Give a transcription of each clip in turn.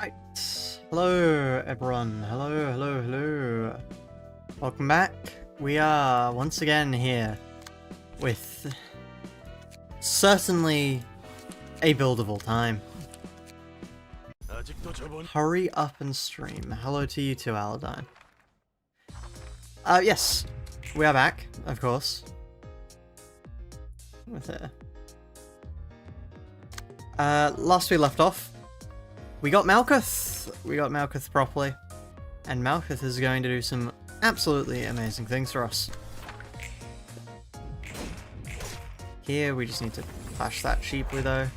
Right. Hello, everyone. Hello. Welcome back. We are once again here with certainly a buildable time. Hurry up and stream. Hello to you too, Aladine. Yes. We are back, of course. With it. Last we left off, we got Malkuth. We got Malkuth properly. And Malkuth is going to do some absolutely amazing things for us. Here, we just need to clash that cheaply, though.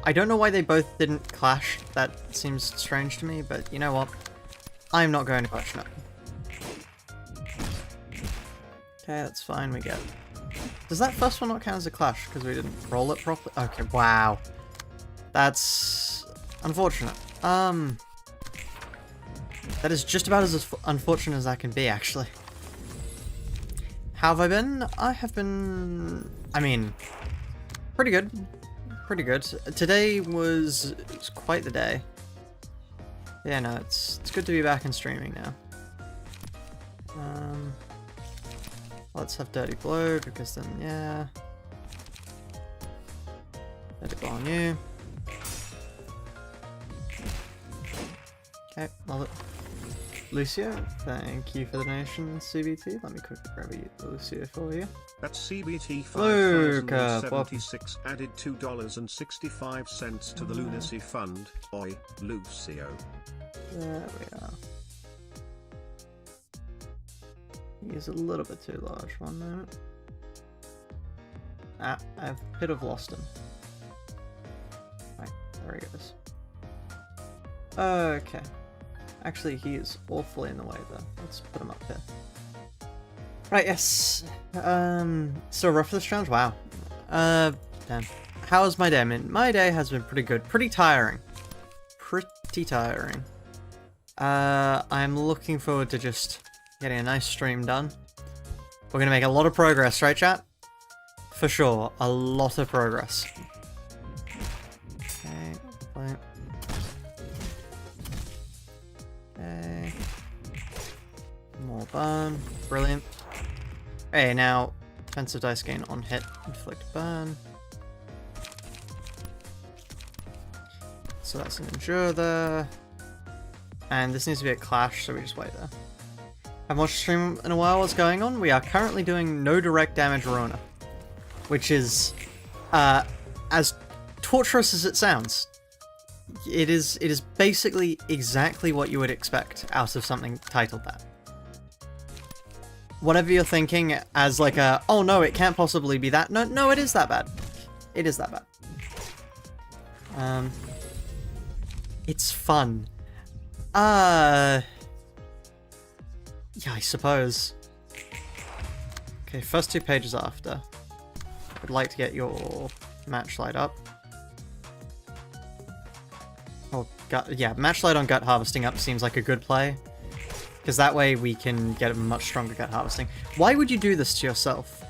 I don't know why they both didn't clash. That seems strange to me, but you know what? I'm not going to question it. Okay, that's fine, we get... Does that first one not count as a clash, because we didn't roll it properly? Okay, wow. That's... unfortunate. That is just about as unfortunate as that can be, actually. How have I been? I have been... I mean... pretty good. Pretty good. Today was quite the day. Yeah, no, it's good to be back in streaming now. Let's have Dirty Blow, because then, yeah. Dirty Blow on you. Okay, love it. Lucio, thank you for the donation, CBT. Let me quickly grab Lucio for you. That's CBT 5076 added $2.65 to the Lunacy Fund. Oi, Lucio. There we are. He's a little bit too large, one moment. I've could have lost him. Right, there he goes. Okay. Actually, he is awfully in the way, though. Let's put him up here. Right, yes. Still rough for this challenge? Wow. Damn. How was my day? I mean, my day has been pretty good. Pretty tiring. Pretty tiring. I'm looking forward to just getting a nice stream done. We're gonna make a lot of progress, right, chat? For sure. A lot of progress. Okay, play. Okay. More burn. Brilliant. Hey, now, defensive dice gain on hit, inflict burn. So that's an endure there. And this needs to be a clash, so we just wait there. Haven't watched the stream in a while. What's going on? We are currently doing no direct damage Ruina, which is as torturous as it sounds. It is basically exactly what you would expect out of something titled that. Whatever you're thinking as like a, oh no, it can't possibly be that. No, it is that bad. It is that bad. It's fun. Yeah, I suppose. Okay, first two pages after. I'd like to get your match light up. Oh, yeah, match light on gut harvesting up seems like a good play. Because that way we can get a much stronger gut harvesting. Why would you do this to yourself?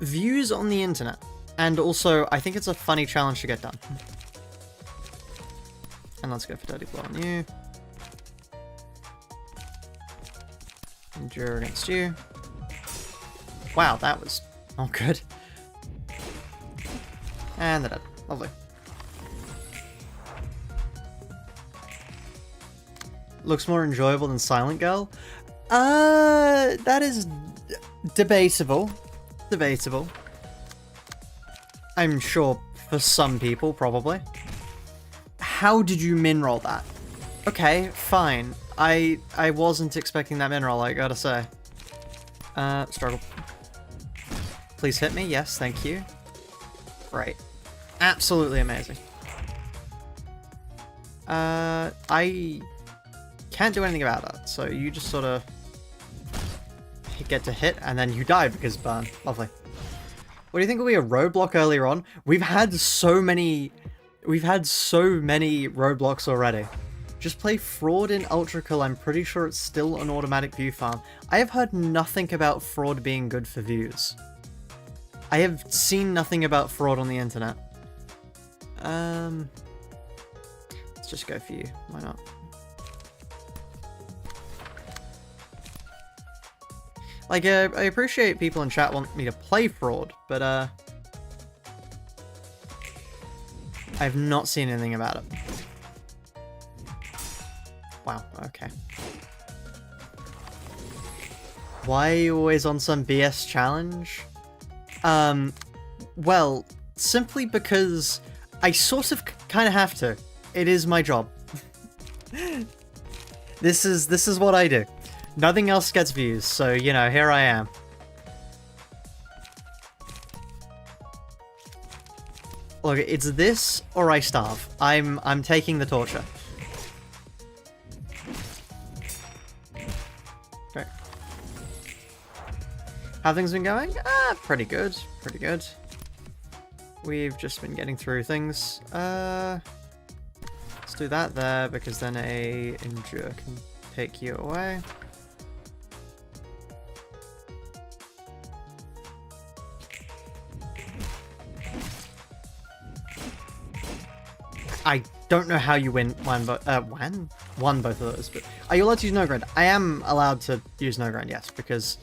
Views on the internet. And also, I think it's a funny challenge to get done. And let's go for Dirty Blow on you. Endure against you. Wow, that was not good. And they're dead. Lovely. Looks more enjoyable than Silent Girl? That is debatable. Debatable. I'm sure for some people, probably. How did you min roll that? Okay, fine. I wasn't expecting that min roll, I gotta say. Struggle. Please hit me. Yes, thank you. Great. Absolutely amazing. I can't do anything about that, so you just sort of get to hit, and then you die because burn. Lovely. What do you think will be a roadblock earlier on? We've had so many roadblocks already. Just play Fraud in Ultrakill. I'm pretty sure it's still an automatic view farm. I have heard nothing about Fraud being good for views. I have seen nothing about Fraud on the internet. Let's just go for you. Why not? Like, I appreciate people in chat want me to play fraud, but, I've not seen anything about it. Wow, okay. Why are you always on some BS challenge? Well, simply because I sort of kind of have to. It is my job. This is what I do. Nothing else gets views, so, you know, here I am. Look, it's this or I starve. I'm taking the torture. Okay. How things been going? Pretty good. Pretty good. We've just been getting through things. Let's do that there, because then a endure can take you away. I don't know how you won both of those, but are you allowed to use no grind? I am allowed to use no grind, yes, because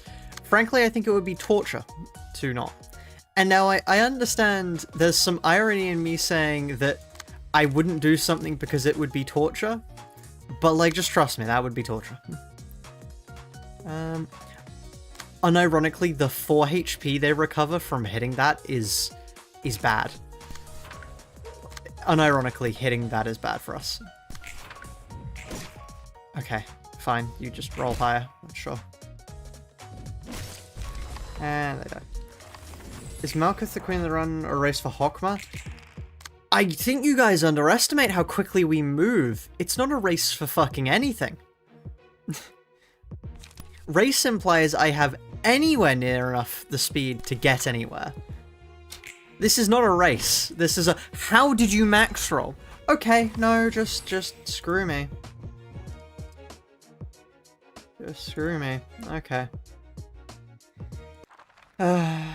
frankly I think it would be torture to not. And now I understand there's some irony in me saying that I wouldn't do something because it would be torture, but like, just trust me, that would be torture. Unironically, the 4 HP they recover from hitting that is bad. Unironically, hitting that is bad for us. Okay, fine. You just roll higher. Sure. And they die. Is Malkuth the queen of the run or a race for Hokma? I think you guys underestimate how quickly we move. It's not a race for fucking anything. Race implies I have anywhere near enough the speed to get anywhere. This is not a race. This is a, how did you max roll? Okay, no, just screw me. Just screw me. Okay. Hello,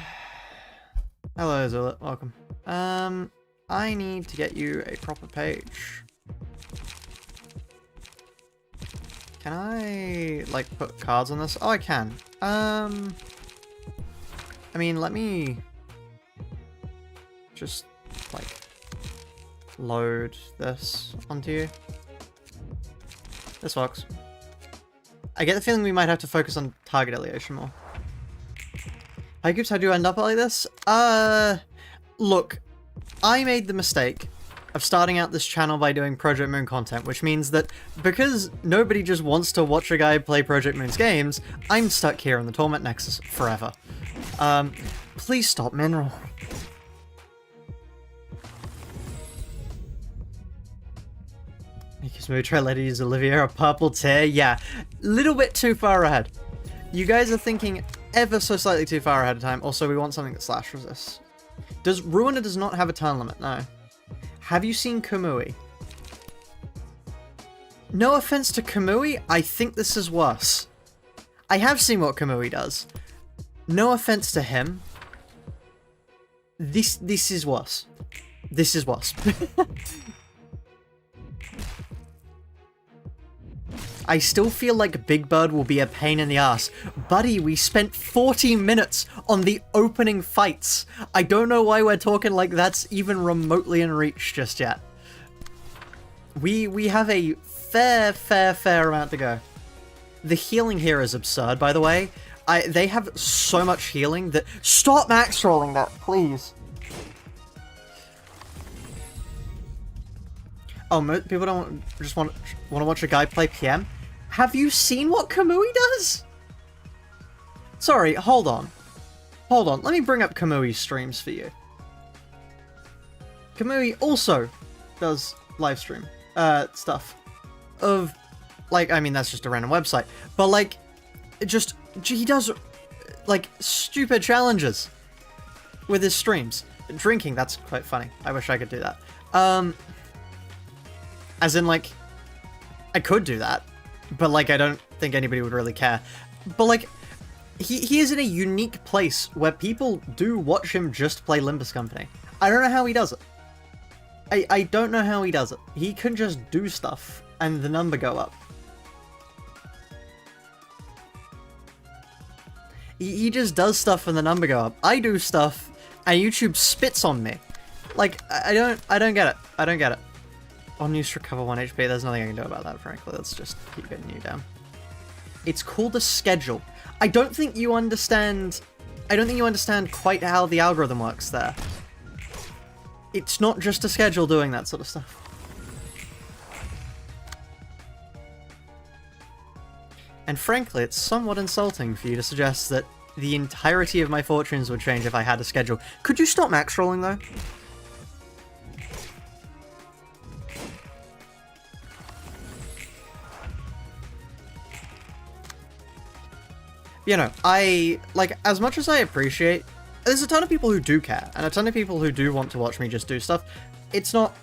Zullet. Welcome. I need to get you a proper page. Can I, like, put cards on this? Oh, I can. I mean, let me just, like, load this onto you. This works. I get the feeling we might have to focus on target affiliation more. Hi, Goops, how do you end up like this? Look, I made the mistake of starting out this channel by doing Project Moon content, which means that because nobody just wants to watch a guy play Project Moon's games, I'm stuck here in the Torment Nexus forever. Please stop, Mineral. Because maybe try to use Olivia a purple tear. Yeah, little bit too far ahead. You guys are thinking ever so slightly too far ahead of time. Also, we want something that slash resists. Ruina does not have a turn limit, no. Have you seen Kamui? No offense to Kamui, I think this is worse. I have seen what Kamui does. No offense to him. This is worse. This is worse. I still feel like Big Bird will be a pain in the ass. Buddy, we spent 40 minutes on the opening fights. I don't know why we're talking like that's even remotely in reach just yet. We have a fair amount to go. The healing here is absurd, by the way. They have so much healing that... Stop max rolling that, please. Oh, people don't just want to watch a guy play PM? Have you seen what Kamui does? Sorry, hold on. Hold on, let me bring up Kamui's streams for you. Kamui also does live stream stuff of, like, I mean, that's just a random website, but like, he does like stupid challenges with his streams. Drinking, that's quite funny. I wish I could do that. As in, like, I could do that, but, like, I don't think anybody would really care. But, like, he is in a unique place where people do watch him just play Limbus Company. I don't know how he does it. I don't know how he does it. He can just do stuff and the number go up. He just does stuff and the number go up. I do stuff and YouTube spits on me. Like, I don't get it. I don't get it. On use to recover 1 HP, there's nothing I can do about that, frankly. Let's just keep getting you down. It's called a schedule. I don't think you understand quite how the algorithm works there. It's not just a schedule doing that sort of stuff. And frankly, it's somewhat insulting for you to suggest that the entirety of my fortunes would change if I had a schedule. Could you stop max rolling, though? You know, as much as I appreciate, there's a ton of people who do care, and a ton of people who do want to watch me just do stuff. It's not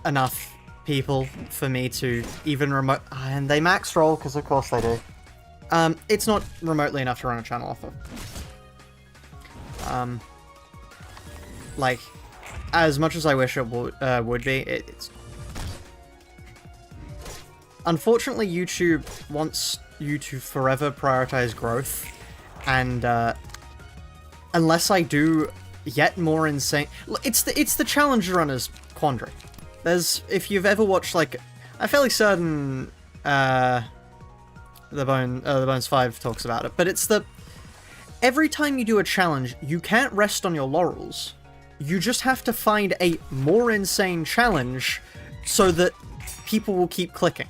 enough people for me to even and they max roll, because of course they do. It's not remotely enough to run a channel off of. Like, as much as I wish it would be, it's... Unfortunately, YouTube wants you to forever prioritize growth, and unless I do yet more insane... It's the challenge runner's quandary. If you've ever watched, like, I'm fairly certain the Bones 5 talks about it, but it's every time you do a challenge, you can't rest on your laurels. You just have to find a more insane challenge so that people will keep clicking.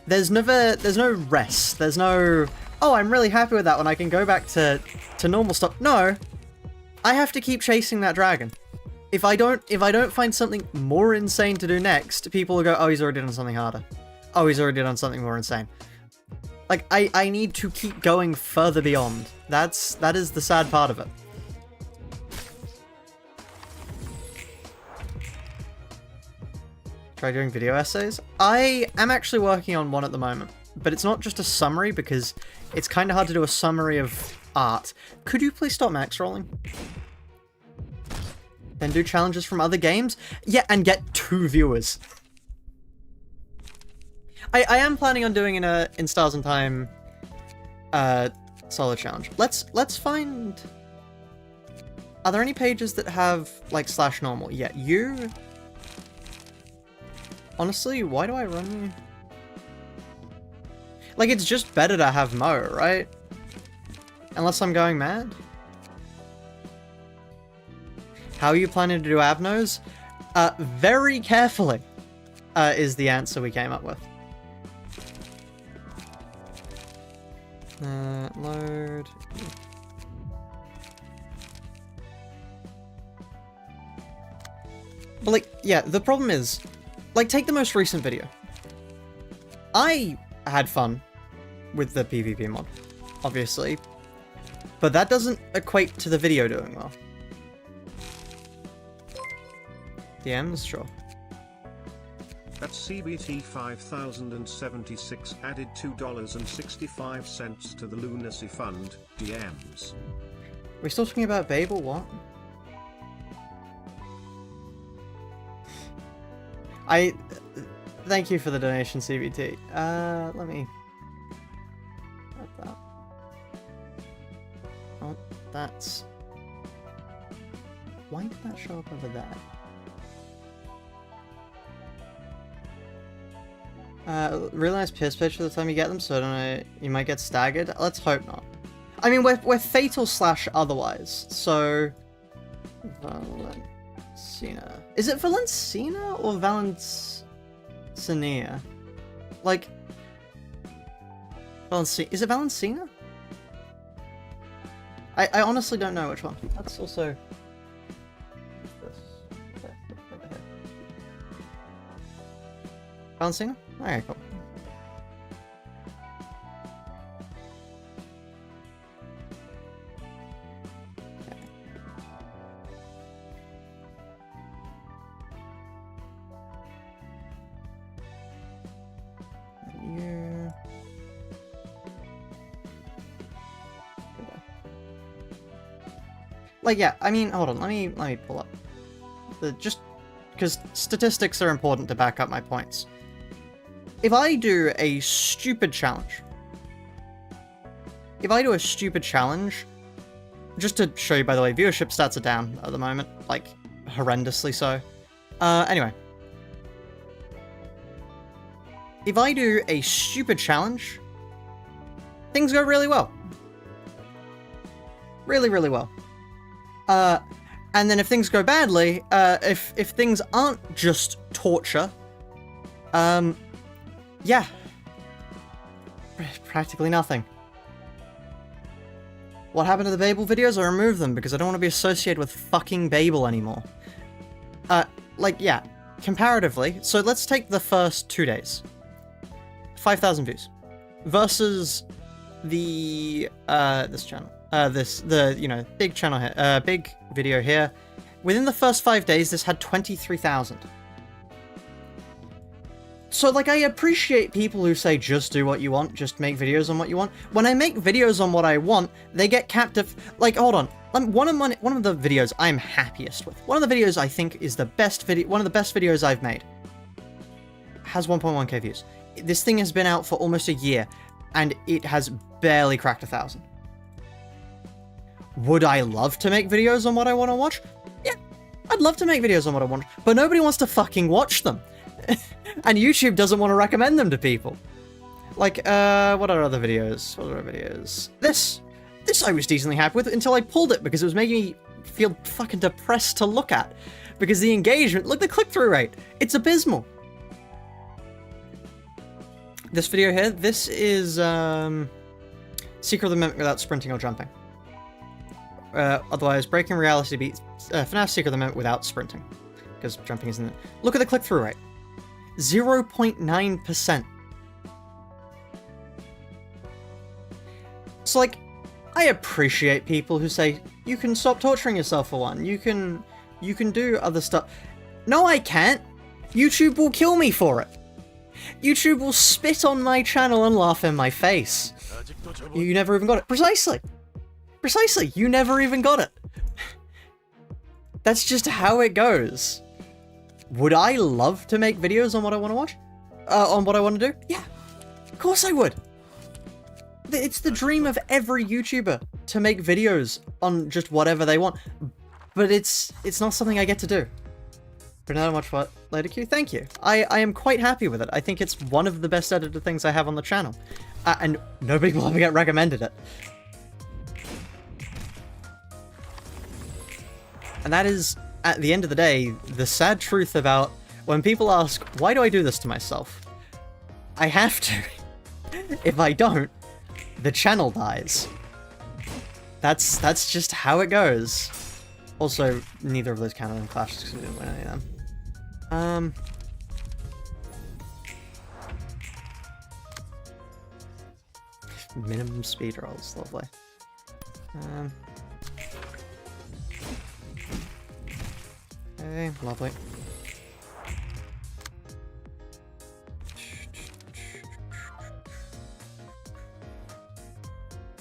There's no rest. There's no, oh, I'm really happy with that one, I can go back to normal stuff. No, I have to keep chasing that dragon. If I don't find something more insane to do next, people will go, oh, he's already done something harder. Oh, he's already done something more insane. Like, I need to keep going further beyond. That is the sad part of it. Try doing video essays? I am actually working on one at the moment, but it's not just a summary because it's kind of hard to do a summary of art. Could you please stop max rolling? Then do challenges from other games? Yeah, and get 2 viewers. I am planning on doing in Stars and Time solo challenge. Let's find... Are there any pages that have, like, /normal? Yeah, you... Honestly, why do I run you? Like, it's just better to have Mo, right? Unless I'm going mad? How are you planning to do Abnos? Very carefully, is the answer we came up with. Load. But, like, yeah, the problem is, like, take the most recent video. I had fun with the PvP mod, obviously, but that doesn't equate to the video doing well. DMs, sure. At CBT 5076 added $2.65 to the Lunacy Fund, DMs. We're still talking about Babel, what? Thank you for the donation, CBT. Let me... add that. Oh, that's... Why did that show up over there? Really nice piss pitch for the time you get them, so I don't know, you might get staggered. Let's hope not. I mean, we're fatal / otherwise, so... Valencina. Is it Valencina or Valencinia? Like... Is it Valencina? I honestly don't know which one. That's also... Valencina? Okay, cool. You... like, yeah, I mean, hold on, let me pull up. Just because statistics are important to back up my points. If I do a stupid challenge, just to show you, by the way, viewership stats are down at the moment, like, horrendously so. Anyway. If I do a stupid challenge, things go really well. Really, really well. And then if things go badly, if things aren't just torture, yeah. Practically nothing. What happened to the Babel videos? I removed them because I don't want to be associated with fucking Babel anymore. Like, yeah, comparatively, so let's take the first 2 days. 5,000 views. Versus the, this channel. You know, big channel here, big video here. Within the first 5 days, this had 23,000. So, like, I appreciate people who say, just do what you want, just make videos on what you want. When I make videos on what I want, they get captive. Like, hold on. One of the videos I'm happiest with, one of the videos I think is the best video, one of the best videos I've made, has 1.1k views. This thing has been out for almost a year, and it has barely cracked 1,000. Would I love to make videos on what I want to watch? Yeah, I'd love to make videos on what I want, but nobody wants to fucking watch them. And YouTube doesn't want to recommend them to people. Like, what are other videos? What are other videos? This I was decently happy with until I pulled it because it was making me feel fucking depressed to look at. Because the engagement, look, the click-through rate, it's abysmal. This video here, this is, Secret of the Mimic without sprinting or jumping. Otherwise, Breaking Reality beats FNAF Secret of the Mimic without sprinting. Because jumping isn't it. Look at the click-through rate. 0.9%. So, like, I appreciate people who say, you can stop torturing yourself for one. You can do other stuff. No, I can't. YouTube will kill me for it. YouTube will spit on my channel and laugh in my face. You never even got it. Precisely. Precisely. You never even got it. That's just how it goes. Would I love to make videos on what I want to watch? On what I want to do? Yeah. Of course I would. It's the dream of every YouTuber to make videos on just whatever they want. But it's not something I get to do. For not much what? Later Q? Thank you. I am quite happy with it. I think it's one of the best edited things I have on the channel. And nobody will ever get recommended it. And that is, at the end of the day, the sad truth about when people ask, why do I do this to myself? I have to. If I don't, the channel dies. That's just how it goes. Also, neither of those counted in clashes because we didn't win any of them. Minimum speed rolls, lovely. Okay, lovely.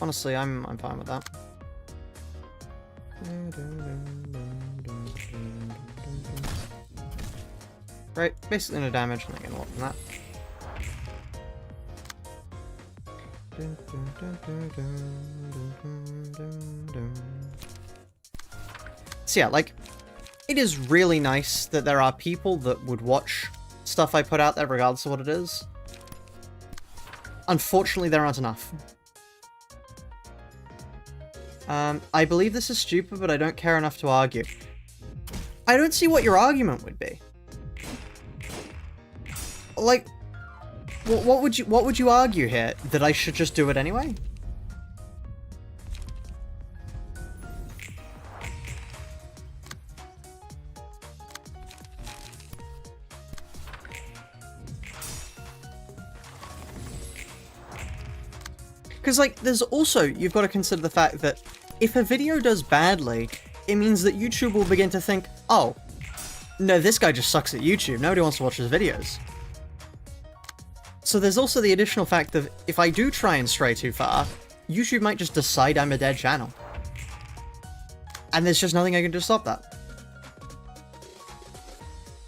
Honestly, I'm fine with that. Right, basically no damage, I'm not gonna walk from that. So yeah, like, it is really nice that there are people that would watch stuff I put out there regardless of what it is. Unfortunately, there aren't enough. I believe this is stupid, but I don't care enough to argue. I don't see what your argument would be. Like, what would you argue here? That I should just do it anyway? Because, like, there's also, you've got to consider the fact that if a video does badly, it means that YouTube will begin to think, oh, no, this guy just sucks at YouTube. Nobody wants to watch his videos. So there's also the additional fact that if I do try and stray too far, YouTube might just decide I'm a dead channel. And there's just nothing I can do to stop that.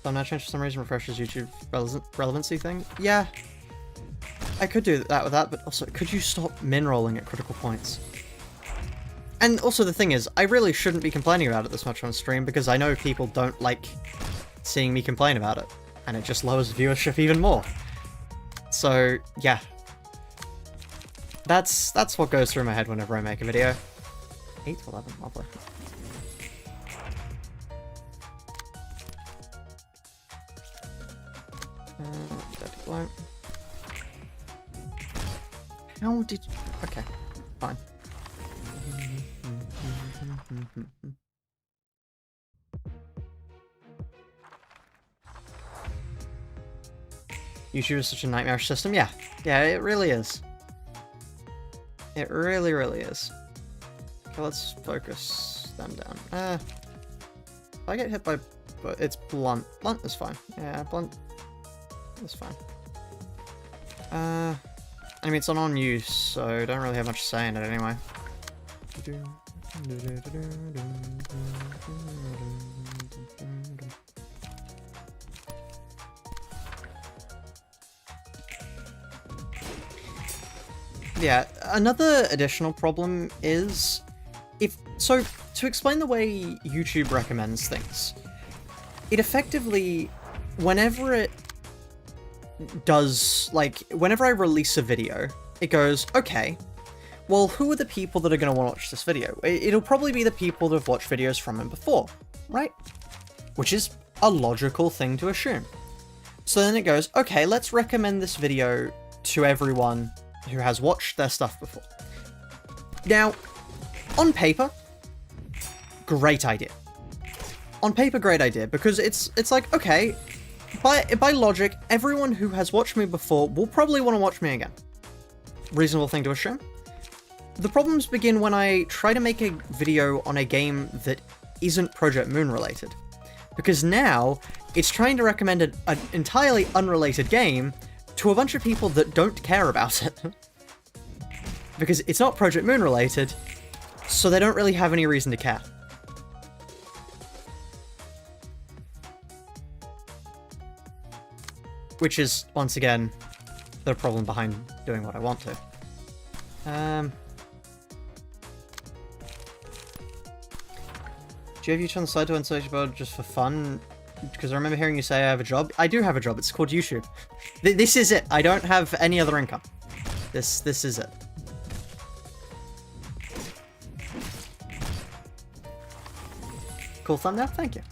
Thumbnail change for some reason refreshes YouTube relevancy thing. Yeah, I could do that with that, but also, could you stop min-rolling at critical points? And also the thing is, I really shouldn't be complaining about it this much on stream, because I know people don't like seeing me complain about it, and it just lowers viewership even more. So, yeah. That's what goes through my head whenever I make a video. 8 to 11, lovely. Dirty blow. How did you... Okay, fine. YouTube is such a nightmarish system. Yeah, it really is. It really, really is. Okay, let's focus them down. If I get hit by... It's blunt. Blunt is fine. Yeah, blunt is fine. I mean, it's on use, so I don't really have much say in it anyway. Yeah, another additional problem is to explain the way YouTube recommends things, it effectively, whenever it does, like, whenever I release a video, it goes, okay, well, who are the people that are going to watch this video? It'll probably be the people that have watched videos from him before, right? Which is a logical thing to assume. So then it goes, okay, let's recommend this video to everyone who has watched their stuff before. Now, on paper, great idea. On paper, great idea, because it's like, okay, by logic, everyone who has watched me before will probably want to watch me again. Reasonable thing to assume. The problems begin when I try to make a video on a game that isn't Project Moon related. Because now, it's trying to recommend an entirely unrelated game to a bunch of people that don't care about it. Because it's not Project Moon related, so they don't really have any reason to care. Which is, once again, the problem behind doing what I want to. Do you have YouTube on the side to unsearch about just for fun? Because I remember hearing you say I have a job. I do have a job. It's called YouTube. This is it. I don't have any other income. This is it. Cool thumbnail. Thank you.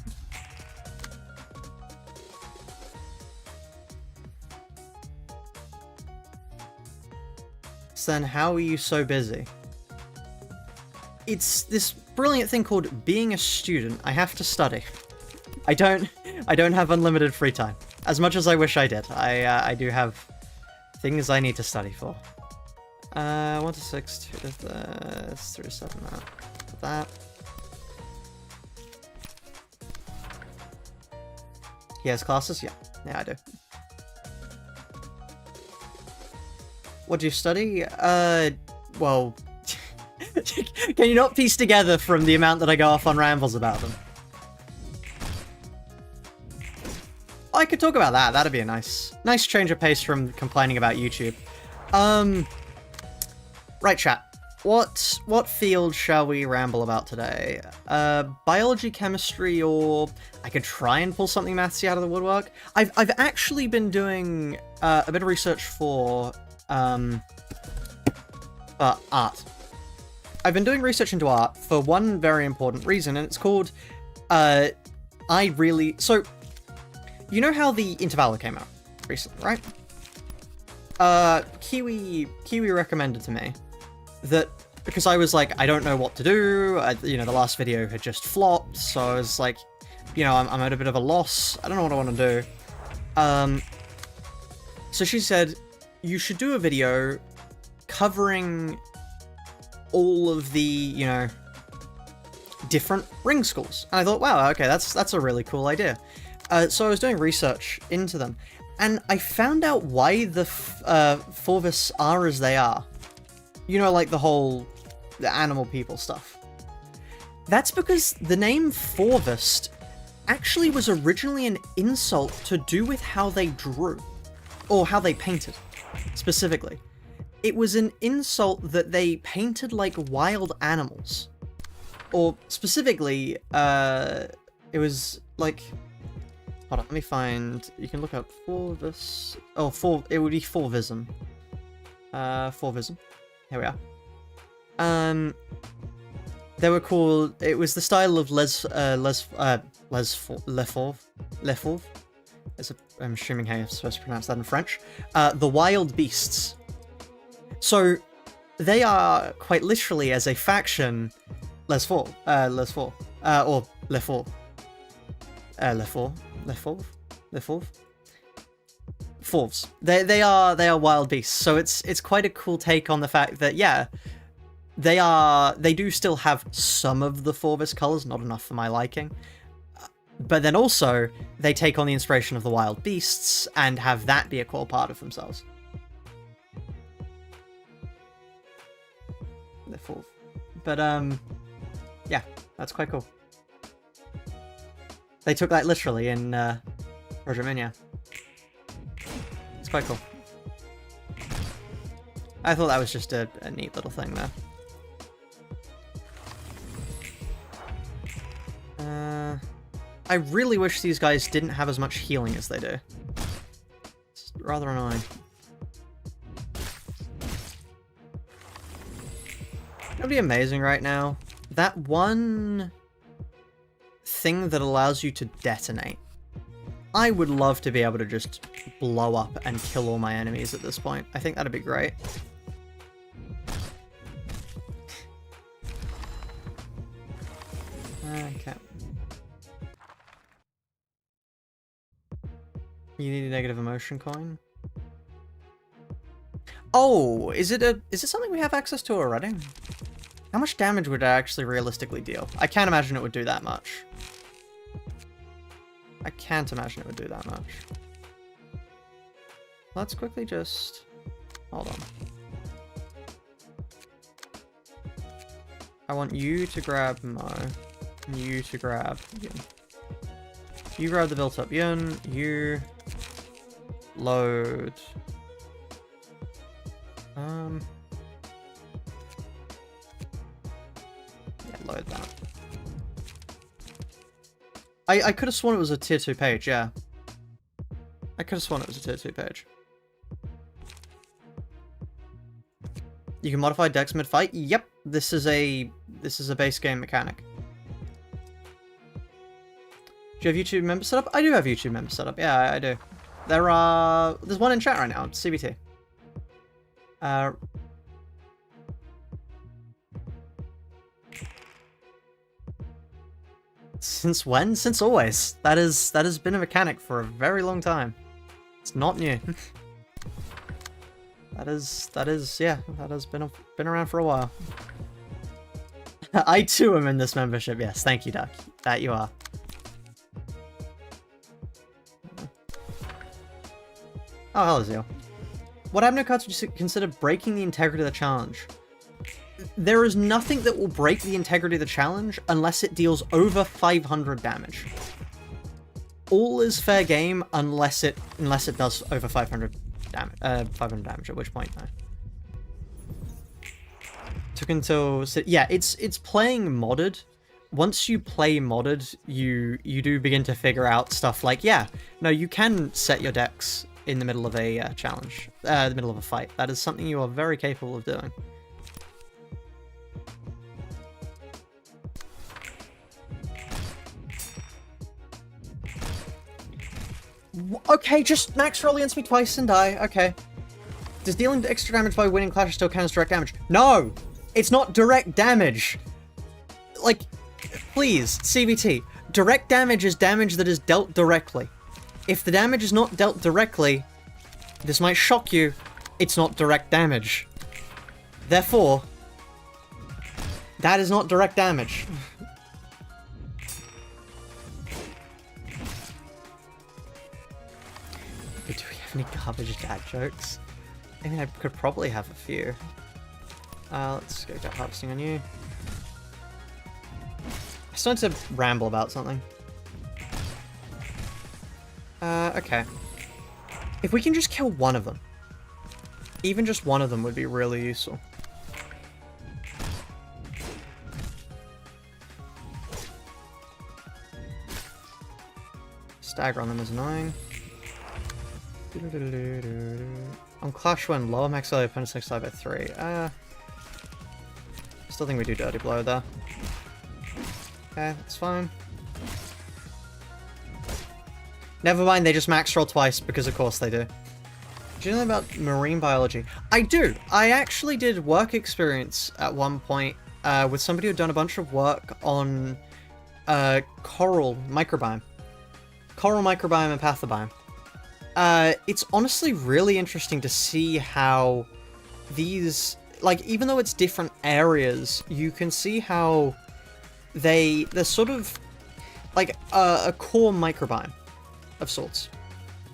So then how are you so busy? It's this brilliant thing called being a student. I have to study. I don't have unlimited free time. As much as I wish I did. I do have things I need to study for. 1 to 6, 2 to this, 3 to 7, that. He has classes? Yeah, I do. What do you study? Well... Can you not piece together from the amount that I go off on rambles about them? I could talk about that. That'd be a nice change of pace from complaining about YouTube. Right, chat. What field shall we ramble about today? Biology, chemistry, or I could try and pull something mathsy out of the woodwork. I've actually been doing a bit of research for art. I've been doing research into art for one very important reason, and it's called, so, you know how the Intervalor came out recently, right? Kiwi recommended to me that, because I was like, I don't know what to do, the last video had just flopped, so I was like, I'm at a bit of a loss, I don't know what I want to do. So she said, you should do a video covering all of the, different ring schools. And I thought, wow, okay, that's a really cool idea. So I was doing research into them, and I found out why the Forvis are as they are. Like the whole animal people stuff. That's because the name Forvist actually was originally an insult to do with how they drew, or how they painted, specifically. It was an insult that they painted like wild animals. Or specifically, it was like... Hold on, let me find... You can look up Forvis... Oh, it would be Forvism. Forvism. Here we are. They were called... It was the style of Lefauve. I'm assuming how you're supposed to pronounce that in French. The Wild Beasts. So, they are, quite literally, as a faction, Lefauve. Fauves. They are wild beasts, so it's quite a cool take on the fact that, yeah, they do still have some of the Forvis colors, not enough for my liking. But then also, they take on the inspiration of the wild beasts and have that be a core part of themselves. But, yeah, that's quite cool. They took that literally in, Roger. It's quite cool. I thought that was just a neat little thing there. I really wish these guys didn't have as much healing as they do. It's rather annoying. It'd be amazing right now. That one thing that allows you to detonate. I would love to be able to just blow up and kill all my enemies at this point. I think that'd be great. Okay. You need a negative emotion coin? Oh, is it something we have access to already? How much damage would it actually realistically deal? I can't imagine it would do that much. I can't imagine it would do that much. Let's quickly just... Hold on. I want you to grab Mo. And you to grab Yun. You grab the built-up Yun. You... Load... Yeah, load that. I could have sworn it was a tier 2 page, yeah. I could have sworn it was a tier 2 page. You can modify dex mid-fight? Yep, this is a base game mechanic. Do you have YouTube member setup? I do have YouTube member setup, yeah, I do. There's one in chat right now, CBT. Since when? Since always. That has been a mechanic for a very long time. It's not new. that has been around for a while. I too am in this membership. Yes, thank you, Duck. That you are. Oh, hell is you. What abno cards would you consider breaking the integrity of the challenge? There is nothing that will break the integrity of the challenge unless it deals over 500 damage. All is fair game unless it does over 500 damage. 500 damage. At which point, no. Took until yeah, it's playing modded. Once you play modded, you do begin to figure out stuff like, yeah, no, you can set your decks in the middle of a challenge, the middle of a fight. That is something you are very capable of doing. Okay, just max roll against me twice and die. Okay. Does dealing extra damage by winning clashes still count as direct damage? No! It's not direct damage! Like, please, CVT. Direct damage is damage that is dealt directly. If the damage is not dealt directly, this might shock you, it's not direct damage. Therefore, that is not direct damage. Do we have any garbage dad jokes? I mean, I could probably have a few. Let's go get harvesting on you. starting to ramble about something. Okay. If we can just kill one of them. Even just one of them would be really useful. Stagger on them is annoying. On Clash when lower max value opponent's next by 3. Still think we do Dirty Blow there. Okay, that's fine. Never mind, they just max roll twice, because of course they do. Do you know about marine biology? I do! I actually did work experience at one point with somebody who'd done a bunch of work on coral microbiome. Coral microbiome and pathobiome. It's honestly really interesting to see how these, like, even though it's different areas, you can see how they're sort of like a core microbiome of sorts,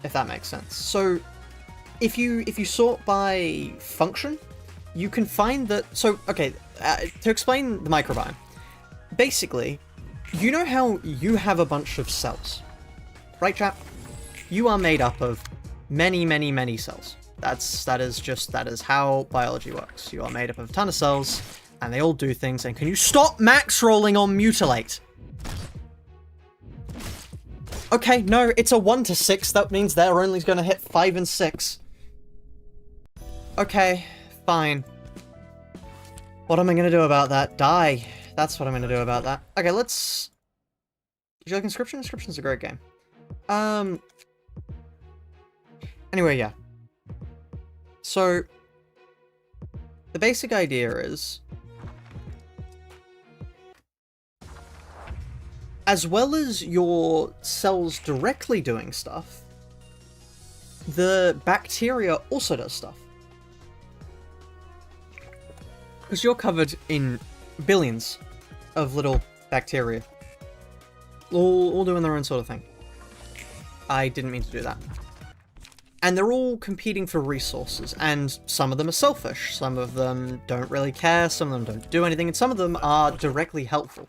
if that makes sense. So if you sort by function, you can find that. So okay, to explain the microbiome, basically, you know how you have a bunch of cells, right, chap? You are made up of many cells. That is how biology works. You are made up of a ton of cells, and they all do things. And can you stop max rolling on mutilate? Okay, no, it's a 1 to 6. That means they're only going to hit 5 and 6. Okay, fine. What am I going to do about that? Die. That's what I'm going to do about that. Okay, let's... Did you like Inscription? Inscription's a great game. Anyway, yeah. So, the basic idea is, as well as your cells directly doing stuff, the bacteria also does stuff. Because you're covered in billions of little bacteria. All doing their own sort of thing. I didn't mean to do that. And they're all competing for resources, and some of them are selfish, some of them don't really care, some of them don't do anything, and some of them are directly helpful.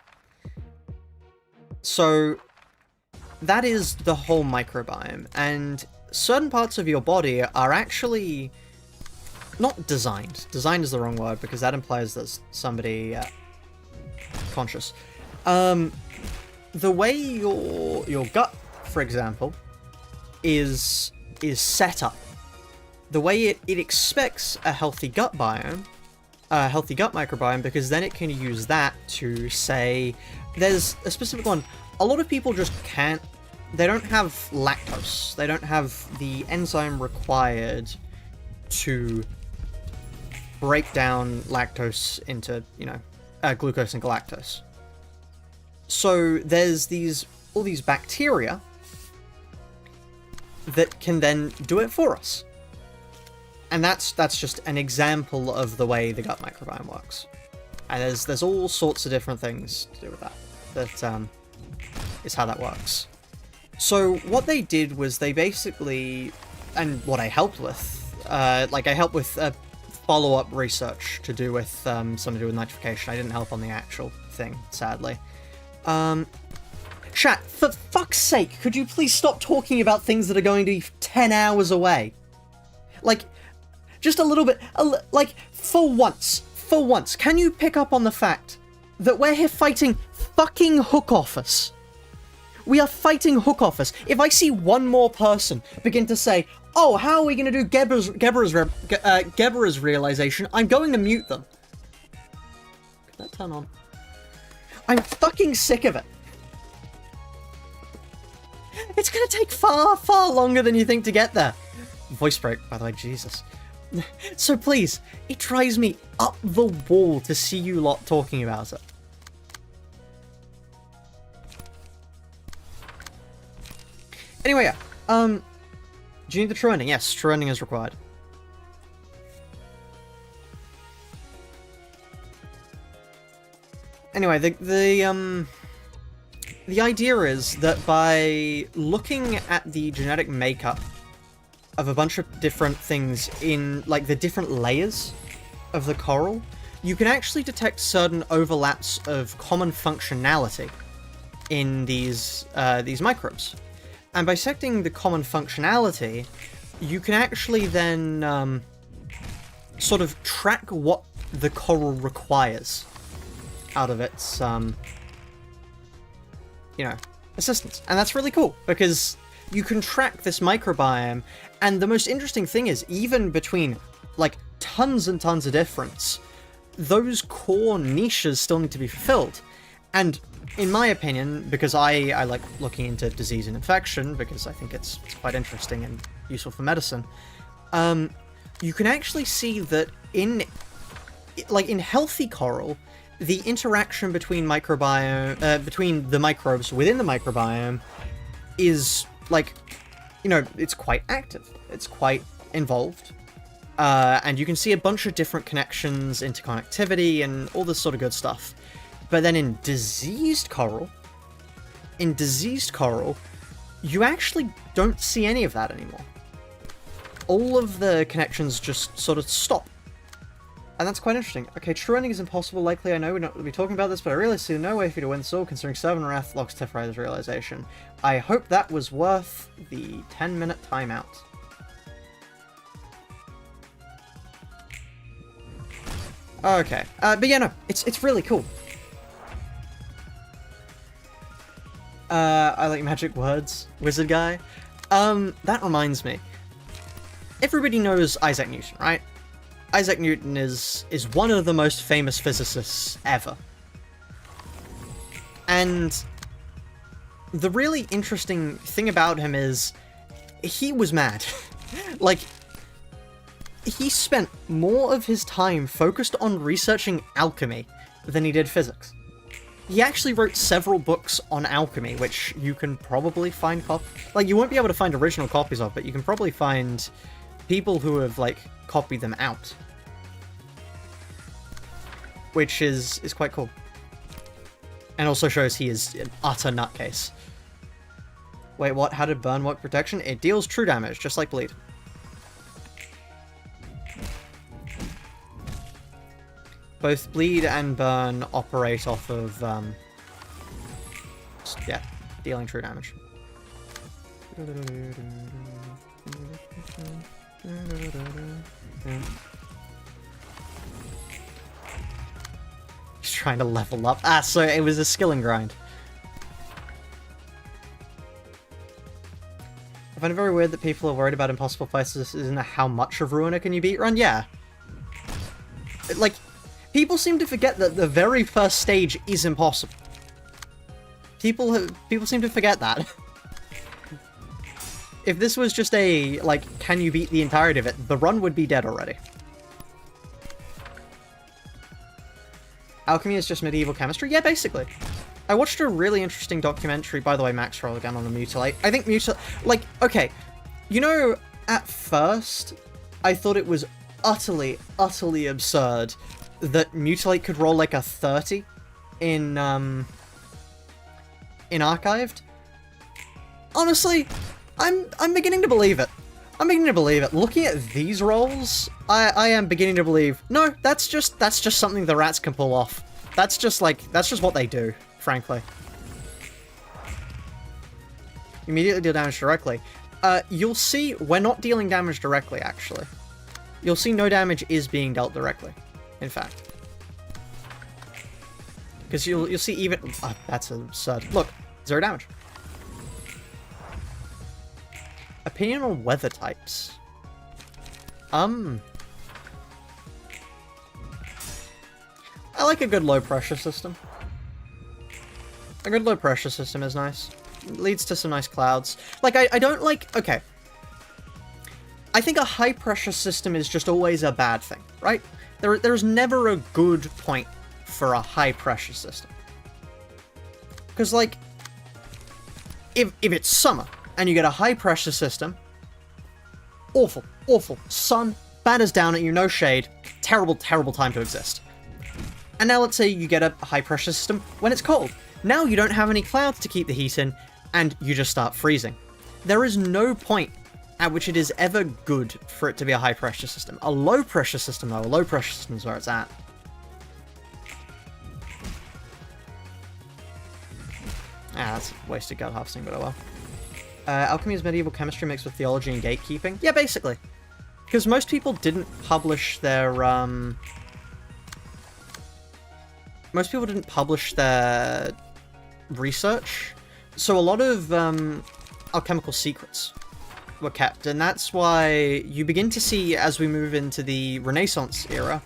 So, that is the whole microbiome, and certain parts of your body are actually not designed. Designed is the wrong word, because that implies there's somebody conscious. The way your gut, for example, is set up, the way it expects a healthy gut biome, a healthy gut microbiome, because then it can use that to say, there's a specific one. A lot of people just can't, they don't have lactose. They don't have the enzyme required to break down lactose into, glucose and galactose. So there's all these bacteria that can then do it for us. And that's just an example of the way the gut microbiome works. And there's all sorts of different things to do with that. That is how that works. So what they did was they basically, and what I helped with, I helped with follow-up research to do with something to do with nitrification. I didn't help on the actual thing, sadly. Chat, for fuck's sake, could you please stop talking about things that are going to be 10 hours away? Like, just a little bit, for once, can you pick up on the fact that we're here fighting fucking Hook Office? We are fighting Hook Office. If I see one more person begin to say, oh, how are we going to do Gebra's realization, I'm going to mute them. Can that turn on? I'm fucking sick of it. It's gonna take far longer than you think to get there. Voice break, by the way, Jesus. So please, it drives me up the wall to see you lot talking about it. Anyway, yeah. Do you need the true ending? Yes, true ending is required. Anyway, the idea is that by looking at the genetic makeup of a bunch of different things in, like, the different layers of the coral, you can actually detect certain overlaps of common functionality in these microbes. And bisecting the common functionality, you can actually then sort of track what the coral requires out of its, assistance. And that's really cool, because you can track this microbiome, and the most interesting thing is, even between, like, tons and tons of difference, those core niches still need to be fulfilled. And in my opinion, because I like looking into disease and infection, because I think it's quite interesting and useful for medicine, you can actually see that in healthy coral, the interaction between between the microbes within the microbiome is, like, it's quite active. It's quite involved. And you can see a bunch of different connections, interconnectivity, and all this sort of good stuff. But then in diseased coral, you actually don't see any of that anymore. All of the connections just sort of stop. And that's quite interesting. Okay, true ending is impossible. Likely, I know we're not going to be talking about this, but I really see no way for you to win this all, considering 7 Wrath locks Tifferider's realization. I hope that was worth the 10-minute timeout. Okay, but yeah, no, it's really cool. I like magic words, wizard guy. That reminds me. Everybody knows Isaac Newton, right? Isaac Newton is one of the most famous physicists ever. And the really interesting thing about him is he was mad. Like, he spent more of his time focused on researching alchemy than he did physics. He actually wrote several books on alchemy, which you can probably find like, you won't be able to find original copies of, but you can probably find people who have, like, copied them out. Which is quite cool. And also shows he is an utter nutcase. Wait, what? How did burn work protection? It deals true damage, just like bleed. Both bleed and burn operate off of, yeah, dealing true damage. He's trying to level up. Ah, so it was a skilling grind. I find it very weird that people are worried about impossible fights. Isn't how much of Ruina can you beat run? Yeah. Like, people seem to forget that the very first stage is impossible. People seem to forget that. If this was just a, like, can you beat the entirety of it, the run would be dead already. Alchemy is just medieval chemistry? Yeah, basically. I watched a really interesting documentary, by the way, Max roll again on the Mutilate. I think like, okay, at first, I thought it was utterly absurd that Mutilate could roll like a 30 in Archived. Honestly, I'm beginning to believe it. Looking at these rolls, I am beginning to believe, no, that's just something the rats can pull off. That's just what they do, frankly. Immediately deal damage directly. You'll see we're not dealing damage directly, actually. You'll see no damage is being dealt directly, in fact. Because you'll see even... that's absurd. Look, 0 damage. Opinion on weather types. I like a good low pressure system. A good low pressure system is nice. It leads to some nice clouds. Like, I don't like... Okay. I think a high pressure system is just always a bad thing, right? There's never a good point for a high pressure system. Because, like, if it's summer and you get a high pressure system, awful. Sun batters down at you, no shade, terrible time to exist. And now let's say you get a high pressure system when it's cold. Now you don't have any clouds to keep the heat in, and you just start freezing. There is no point at which it is ever good for it to be a high pressure system. A low pressure system, though, a low pressure system is where it's at. Ah, that's wasted god harvesting, but oh well. Alchemy is medieval chemistry mixed with theology and gatekeeping. Yeah, basically. Because most people didn't publish their, most people didn't publish their research, so a lot of, alchemical secrets were kept, and that's why you begin to see, as we move into the Renaissance era...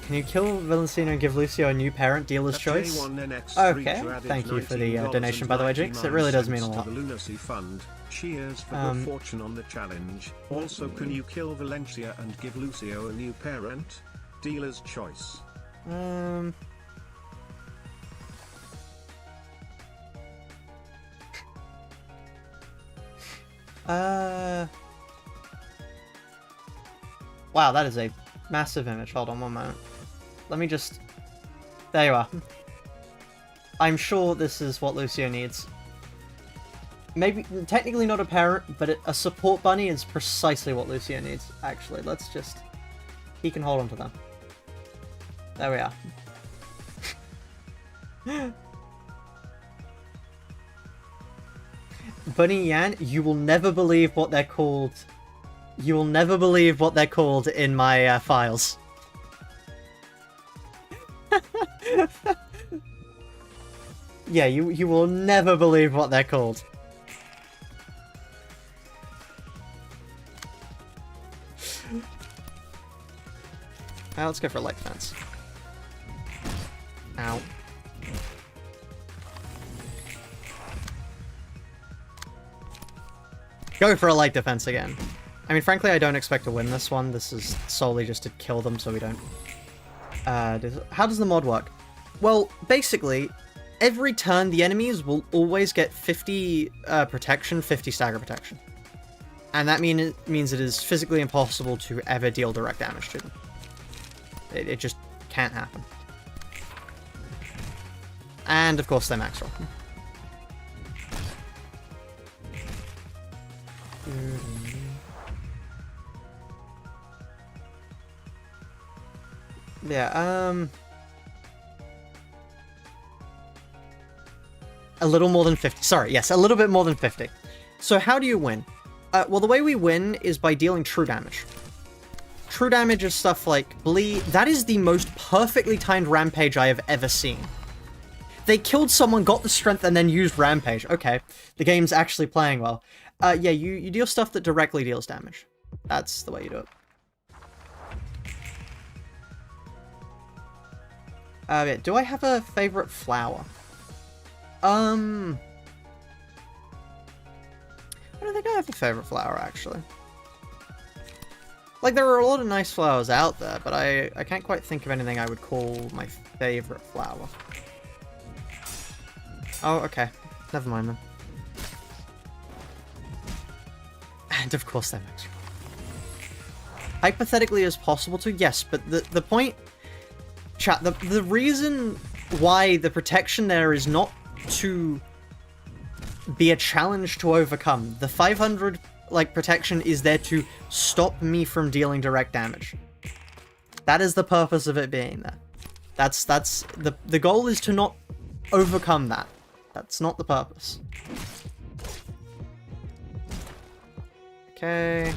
Can you kill Valencino and give Lucio a new parent, dealer's choice? Okay, thank you for the donation, by the way, Jinx. It really does mean a lot. Cheers for good fortune on the challenge. Also, can you kill Valencia and give Lucio a new parent? Dealer's choice. Wow, that is a massive image. Hold on one moment. Let me just... There you are. I'm sure this is what Lucio needs. Maybe, technically not a parent, but a support bunny is precisely what Lucio needs, actually. Let's just... He can hold on to them. There we are. Bunny Yan, you will never believe what they're called. You will never believe what they're called in my files. Yeah, you will never believe what they're called. Let's go for a light defense. Ow. Go for a light defense again. I mean, frankly, I don't expect to win this one. This is solely just to kill them so we don't... how does the mod work? Well, basically, every turn the enemies will always get 50 protection, 50 stagger protection. And that means it is physically impossible to ever deal direct damage to them. It just can't happen. And, of course, they're max roll. Yeah, a little more than 50. Sorry, yes, a little bit more than 50. So how do you win? Well, the way we win is by dealing true damage. True damage is stuff like bleed. That is the most perfectly timed rampage I have ever seen. They killed someone, got the strength, and then used rampage. Okay, the game's actually playing well. Yeah, you deal stuff that directly deals damage. That's the way you do it. Yeah, do I have a favorite flower? I don't think I have a favorite flower, actually. Like, there are a lot of nice flowers out there, but I can't quite think of anything I would call my favorite flower. Oh, okay. Never mind then. And of course they're max roll. Hypothetically as possible to, yes, but the point... Chat, the reason why the protection there is not to be a challenge to overcome. The 500, like, protection is there to stop me from dealing direct damage. That is the purpose of it being there. That's the goal is to not overcome that. That's not the purpose. Okay.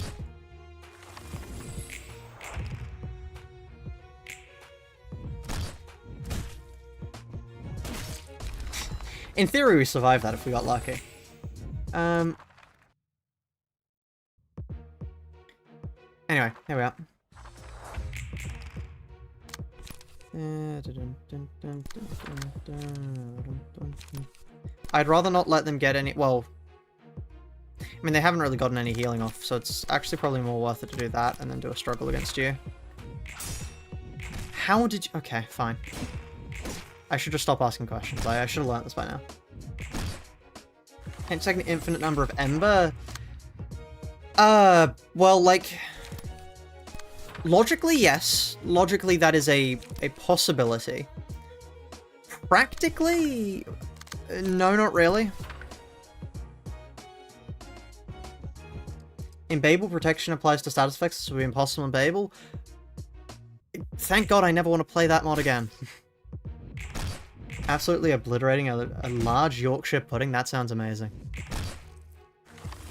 In theory, we survived that if we got lucky. Anyway, here we are. I'd rather not let them get any... Well, I mean, they haven't really gotten any healing off, so it's actually probably more worth it to do that and then do a struggle against you. How did you... Okay, fine. I should just stop asking questions. I should have learnt this by now. Can't take an infinite number of Ember? Well, like... Logically, yes. Logically, that is a possibility. Practically... No, not really. In Babel, protection applies to status effects, so it would be impossible in Babel. Thank God I never want to play that mod again. Absolutely obliterating a large Yorkshire pudding. That sounds amazing.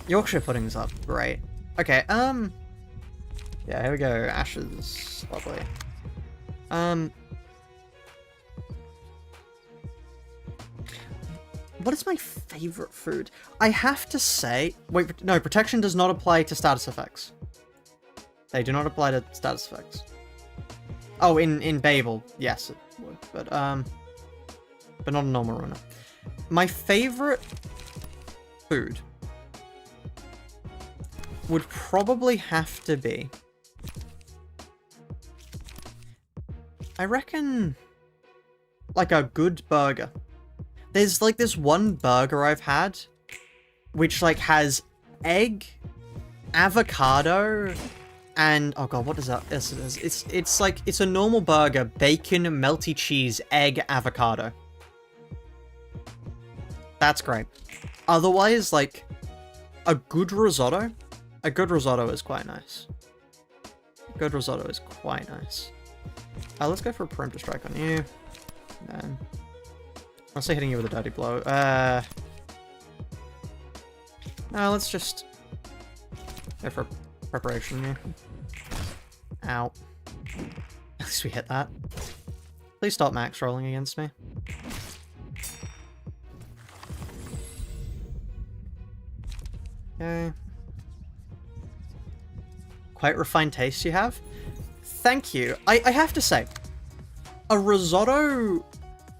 Yorkshire puddings are great. Okay, yeah, here we go. Ashes. Lovely. What is my favorite food? I have to say... Wait, no, protection does not apply to status effects. They do not apply to status effects. Oh, in Babel, yes, it would, but not a normal Ruina. My favorite food would probably have to be... I reckon... like a good burger. There's like this one burger I've had, which like has egg, avocado, and oh god, what is that? It's like it's a normal burger, bacon, melty cheese, egg, avocado. That's great. Otherwise, like a good risotto is quite nice. A good risotto is quite nice. Let's go for a perimeter strike on you. And honestly, hitting you with a dirty blow. No, let's just go for preparation here. Ow. At least we hit that. Please stop max rolling against me. Okay. Quite refined taste you have. Thank you. I have to say, a risotto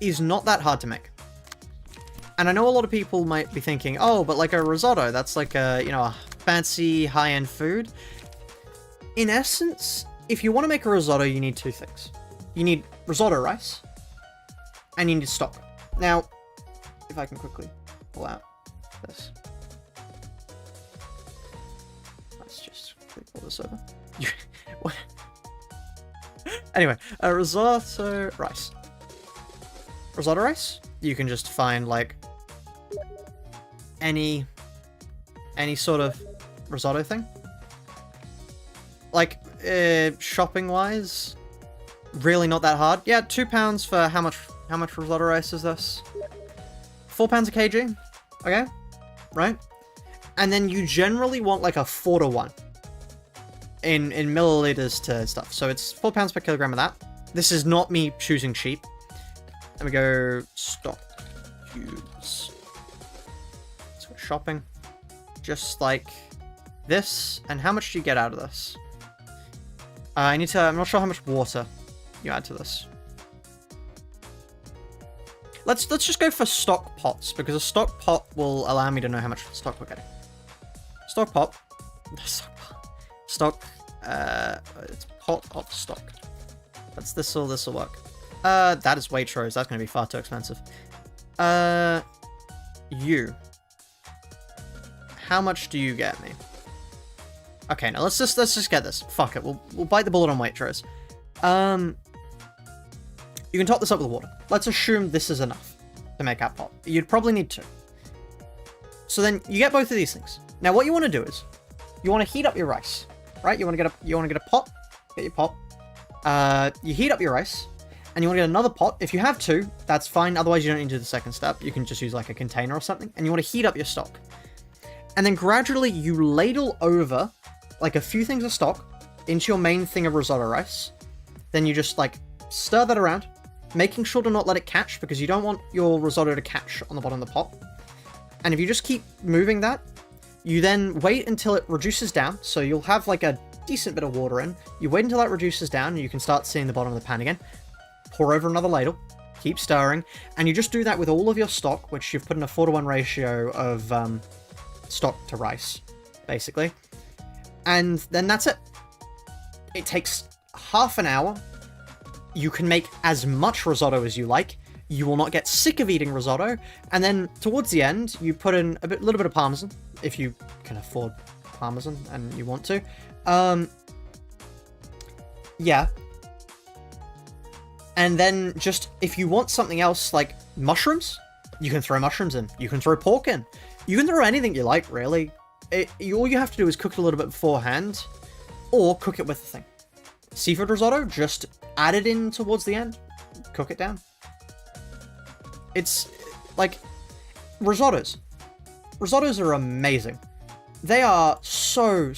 is not that hard to make. And I know a lot of people might be thinking, oh, but like a risotto, that's like a, you know, a fancy high-end food. In essence, if you want to make a risotto, you need two things. You need risotto rice, and you need stock. Now, if I can quickly pull out this. Let's just quickly pull this over. What? Anyway, a risotto rice. Risotto rice, you can just find like any sort of risotto thing. Like shopping wise, really not that hard. Yeah, £2 for how much risotto rice is this? £4 a kg. Okay, right? And then you generally want like a 4-to-1 in milliliters to stuff. So it's £4 per kilogram of that. This is not me choosing cheap. Let me go stock cubes. Let's go shopping. Just like this. And how much do you get out of this? I'm not sure how much water you add to this. Let's just go for stock pots, because a stock pot will allow me to know how much stock we're getting. Stock pot. Stock. It's pot of stock. This'll work. That is Waitrose. That's going to be far too expensive. You. How much do you get me? Okay, now let's just get this. Fuck it. We'll bite the bullet on Waitrose. You can top this up with water. Let's assume this is enough to make our pot. You'd probably need 2. So then you get both of these things. Now what you want to do is you want to heat up your rice, right? You want to get a pot. Get your pot. You heat up your rice. And you want to get another pot. If you have 2, that's fine. Otherwise, you don't need to do the second step. You can just use like a container or something. And you want to heat up your stock. And then gradually you ladle over like a few things of stock into your main thing of risotto rice. Then you just like stir that around, making sure to not let it catch, because you don't want your risotto to catch on the bottom of the pot. And if you just keep moving that, you then wait until it reduces down. So you'll have like a decent bit of water in. You wait until that reduces down and you can start seeing the bottom of the pan again. Pour over another ladle, keep stirring, and you just do that with all of your stock, which you've put in a 4-to-1 ratio of stock to rice, basically. And then that's it. It takes half an hour. You can make as much risotto as you like. You will not get sick of eating risotto. And then towards the end, you put in a little bit of parmesan, if you can afford parmesan and you want to. Yeah. And then just, if you want something else like mushrooms, you can throw mushrooms in. You can throw pork in. You can throw anything you like, really. All you have to do is cook it a little bit beforehand, or cook it with the thing. Seafood risotto, just add it in towards the end. Cook it down. It's, like, risottos. Risottos are amazing. They are so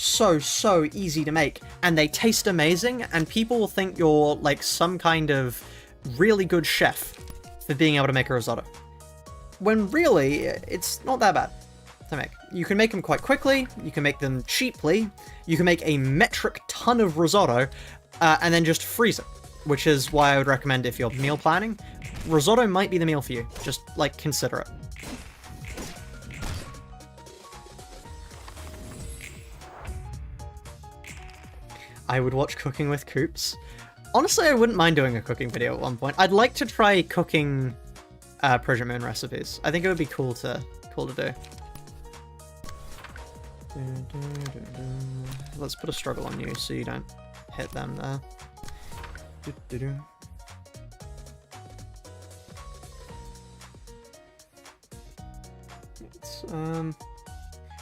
easy to make, and they taste amazing, and people will think you're, like, some kind of really good chef for being able to make a risotto. When really, it's not that bad to make. You can make them quite quickly, you can make them cheaply, you can make a metric ton of risotto, and then just freeze it, which is why I would recommend if you're meal planning, risotto might be the meal for you. Just, like, consider it. I would watch Cooking with Coops. Honestly, I wouldn't mind doing a cooking video at one point. I'd like to try cooking Project Moon recipes. I think it would be cool to do. Let's put a struggle on you so you don't hit them there. Would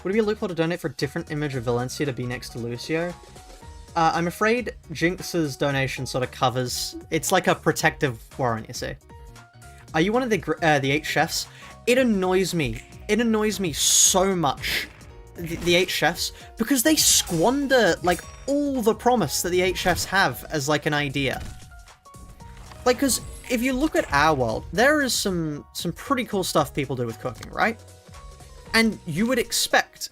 it be a loophole to donate for a different image of Valencia to be next to Lucio? I'm afraid Jinx's donation sort of covers... It's like a protective warrant, you see. Are you one of the 8 chefs? It annoys me. It annoys me so much, the 8 chefs, because they squander, like, all the promise that the 8 chefs have as, like, an idea. Like, because if you look at our world, there is some pretty cool stuff people do with cooking, right? And you would expect...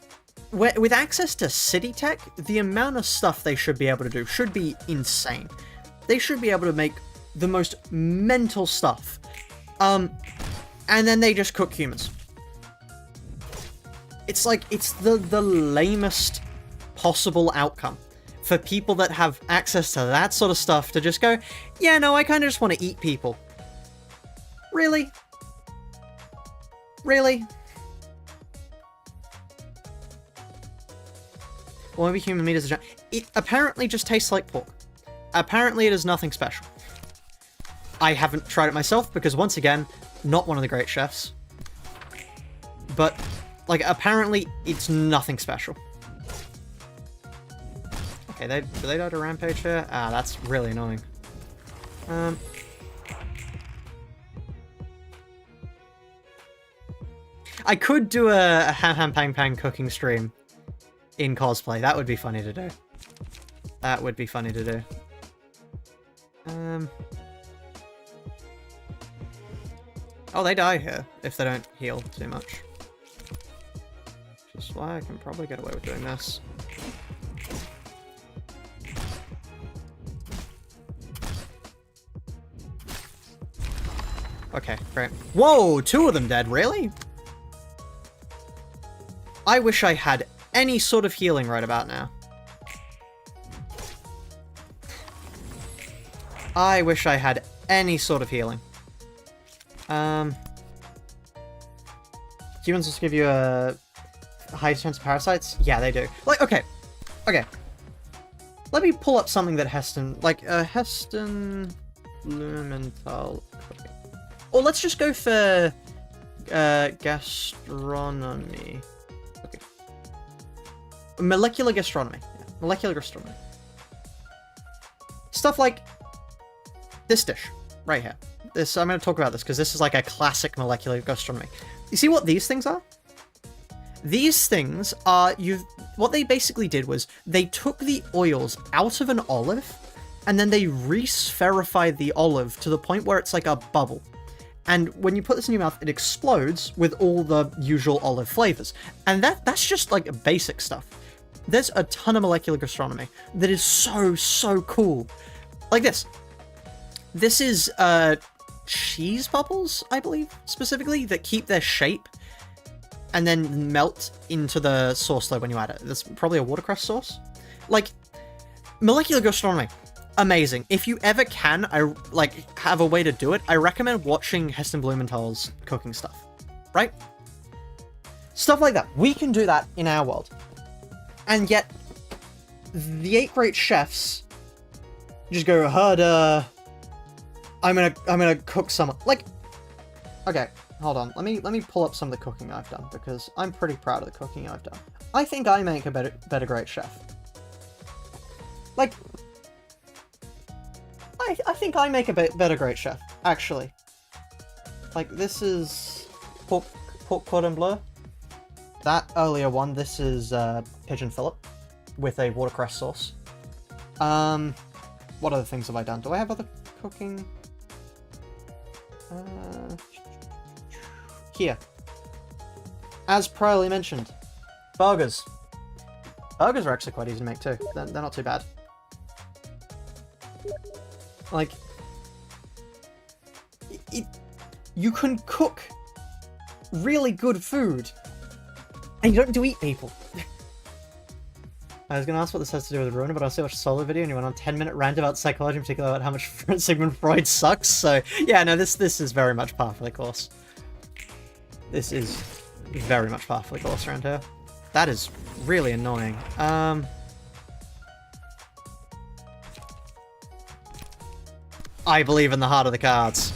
With access to city tech, the amount of stuff they should be able to do should be insane. They should be able to make the most mental stuff. And then they just cook humans. It's like, it's the lamest possible outcome for people that have access to that sort of stuff to just go, yeah, no, I kind of just want to eat people. Really? Really? Well, maybe human meat is a giant... It apparently just tastes like pork. Apparently it is nothing special. I haven't tried it myself because, once again, not one of the great chefs. But, like, apparently it's nothing special. Okay, do they die to rampage here? Ah, that's really annoying. I could do a Ham Ham Pang Pang cooking stream in cosplay. That would be funny to do. That would be funny to do. Oh, they die here if they don't heal too much. Which is why I can probably get away with doing this. Okay, great. Whoa, 2 of them dead, really? I wish I had any sort of healing right about now. I wish I had any sort of healing. Humans just give you a high chance of parasites? Yeah, they do. Like, okay. Let me pull up something that Heston... Like, Heston... Blumenthal... Or let's just go for... gastronomy. Okay. Molecular gastronomy. Yeah, molecular gastronomy. Stuff like... this dish. Right here. This, I'm going to talk about this because this is like a classic molecular gastronomy. You see what these things are? These things are... What they basically did was they took the oils out of an olive and then they re-spherified the olive to the point where it's like a bubble. And when you put this in your mouth, it explodes with all the usual olive flavors. And that's just like basic stuff. There's a ton of molecular gastronomy that is so cool. Like this. This is cheese bubbles, I believe, specifically, that keep their shape and then melt into the sauce though when you add it. There's probably a watercress sauce. Like, molecular gastronomy. Amazing. If you ever can, have a way to do it, I recommend watching Heston Blumenthal's cooking stuff. Right? Stuff like that. We can do that in our world. And yet, the 8 great chefs just go, I'm gonna cook some... Like, okay, hold on. Let me pull up some of the cooking I've done, because I'm pretty proud of the cooking I've done. I think I make a better great chef. Like... I think I make a better great chef, actually. Like, this is pork cordon bleu. That earlier one, this is pigeon fillet with a watercress sauce. What other things have I done? Do I have other cooking? Here. As priorly mentioned, burgers. Burgers are actually quite easy to make too. They're not too bad. Like, you can cook really good food, and you don't have to eat people. I was going to ask what this has to do with Ruina, but I also watched a solo video and you went on a 10-minute rant about psychology, in particular about how much Sigmund Freud sucks, so yeah, no, this is very much par for the course. This is very much par for the course around here. That is really annoying. I believe in the heart of the cards.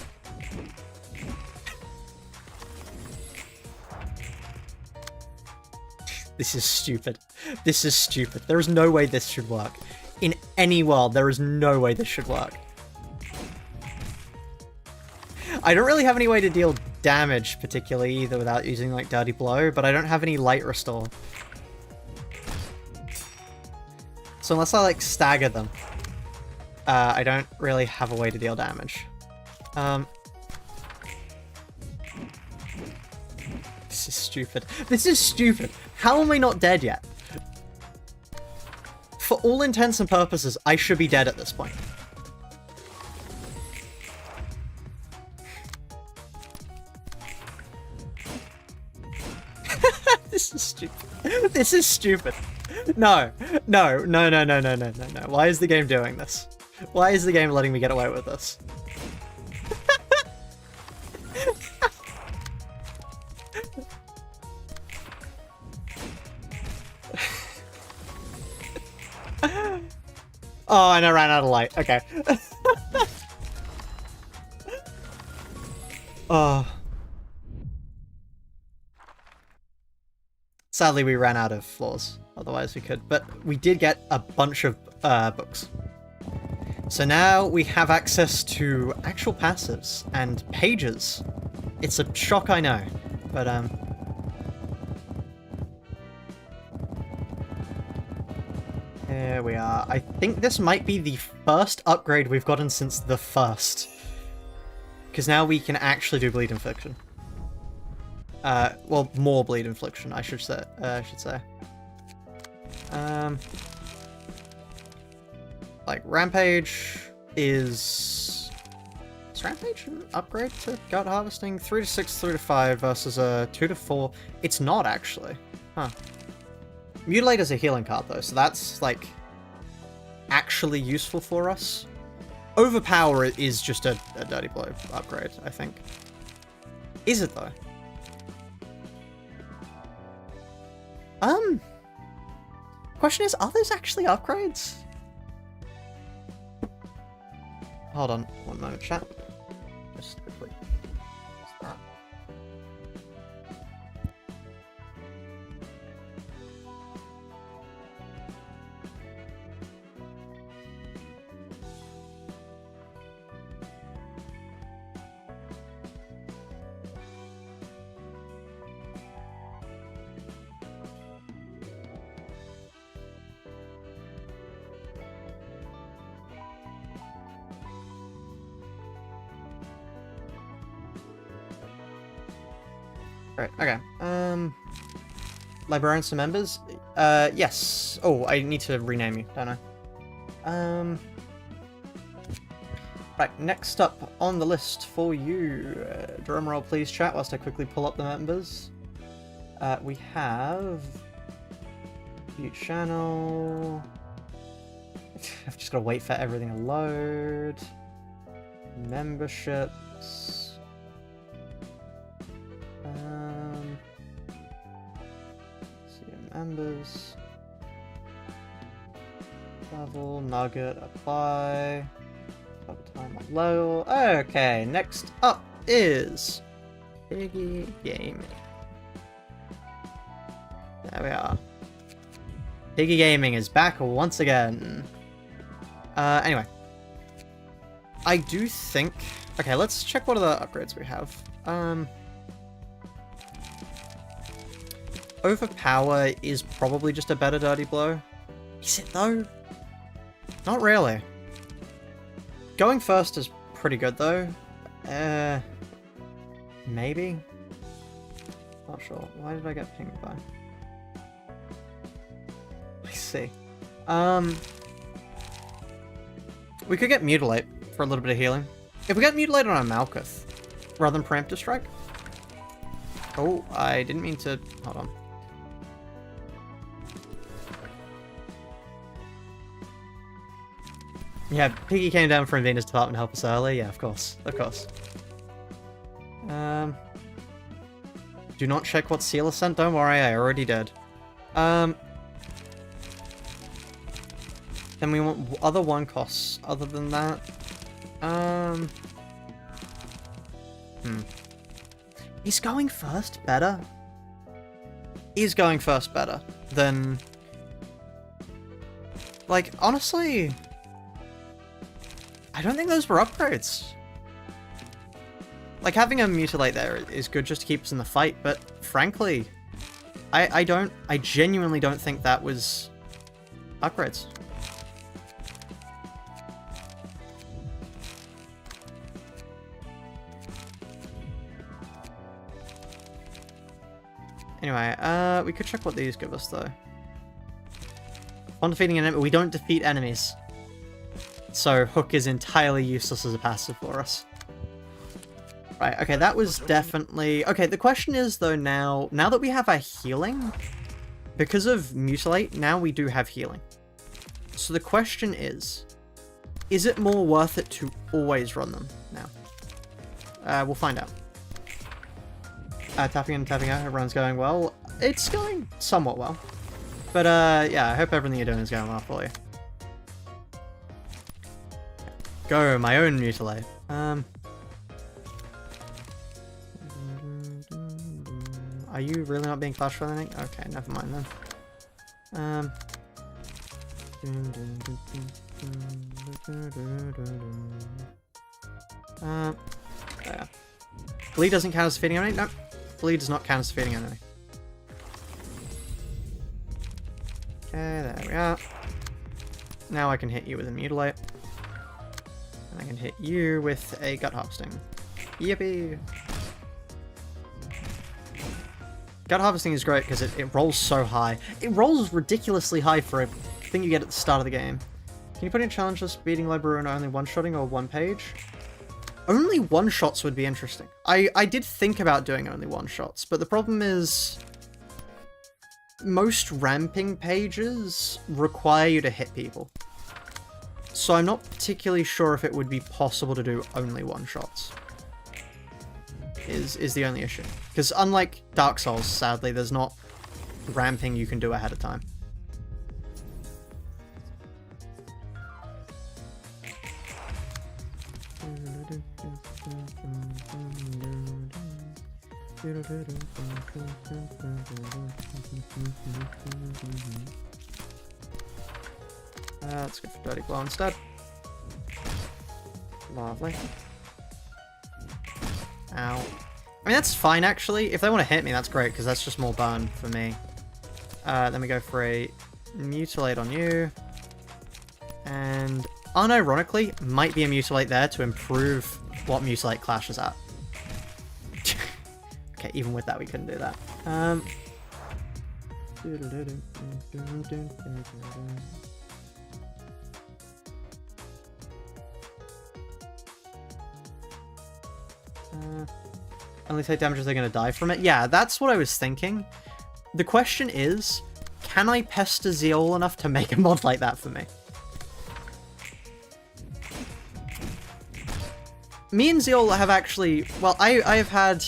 This is stupid. This is stupid. There is no way this should work. In any world, there is no way this should work. I don't really have any way to deal damage, particularly, either, without using, like, Dirty Blow, but I don't have any light restore. So unless I, like, stagger them, I don't really have a way to deal damage. This is stupid. This is stupid. How am I not dead yet? For all intents and purposes, I should be dead at this point. This is stupid. This is stupid. No. No. No, no, no, no, no, no, no. Why is the game doing this? Why is the game letting me get away with this? Oh, and I ran out of light. Okay. Oh. Sadly, we ran out of floors. Otherwise, we could. But we did get a bunch of books. So now we have access to actual passives and pages. It's a shock, I know. But, here we are. I think this might be the first upgrade we've gotten since the first. Because now we can actually do bleed infliction. Well, more bleed infliction, I should say. Like, Rampage is... Is Rampage an upgrade to Gut Harvesting? 3 to 6, 3 to 5 versus a 2 to 4. It's not, actually. Huh. Mutilate is a healing card, though, so that's, like, actually useful for us. Overpower is just a Dirty Blow upgrade, I think. Is it, though? Question is, are those actually upgrades? Hold on, one moment, chat. Just quickly. Right, okay. Librarians to members? Yes. Oh, I need to rename you, don't I? Right, next up on the list for you, drumroll please chat whilst I quickly pull up the members. We have... View channel... I've just got to wait for everything to load. Memberships... members, level, nugget, apply, double time on low. Okay, next up is Piggy Gaming. There we are. Piggy Gaming is back once again. Anyway. I do think... Okay, let's check what other upgrades we have. Overpower is probably just a better dirty blow. Is it though? Not really. Going first is pretty good though. Maybe? Not sure. Why did I get pinged by? I see. We could get Mutilate for a little bit of healing. If we get Mutilate on a Malkuth, rather than Preemptive Strike. Oh, I didn't mean to... Hold on. Yeah, Piggy came down from Venus Department to help us earlier. Yeah, of course. Of course. Do not check what Seal is sent. Don't worry, I already did. Then we want other one costs other than that. Is going first better? Is going first better than... Like, honestly... I don't think those were upgrades. Like, having a Mutilate there is good just to keep us in the fight, but frankly, I genuinely don't think that was upgrades. Anyway, we could check what these give us, though. On defeating an enemy, we don't defeat enemies. So, Hook is entirely useless as a passive for us. Right, okay, that was definitely... Okay, the question is, though, now that we have our healing, because of Mutilate, now we do have healing. So the question is it more worth it to always run them now? We'll find out. Tapping in and tapping out, everyone's going well. It's going somewhat well. But, yeah, I hope everything you're doing is going well for you. Go, my own Mutilate. Are you really not being flashed for anything? Okay, never mind then. Yeah. Bleed doesn't count as defeating enemy? Nope. Bleed does not count as defeating enemy. Okay, there we are. Now I can hit you with a Mutilate. I can hit you with a Gut Harvesting. Yippee! Gut Harvesting is great because it rolls so high. It rolls ridiculously high for a thing you get at the start of the game. Can you put in challenges beating Ruina only one-shotting or one page? Only one-shots would be interesting. I did think about doing only one-shots, but the problem is... most ramping pages require you to hit people. So I'm not particularly sure if it would be possible to do only one-shots. Is the only issue. Because unlike Dark Souls, sadly, there's not ramping you can do ahead of time. Let's go for Dirty Blow instead. Lovely. Ow. I mean, that's fine, actually. If they want to hit me, that's great, because that's just more burn for me. Then we go for a Mutilate on you. And, unironically, might be a Mutilate there to improve what Mutilate clashes at. Okay, even with that, we couldn't do that. Only take damage if they're going to die from it. Yeah, that's what I was thinking. The question is, can I pester Zeol enough to make a mod like that for me? Me and Zeol have actually... Well, I have had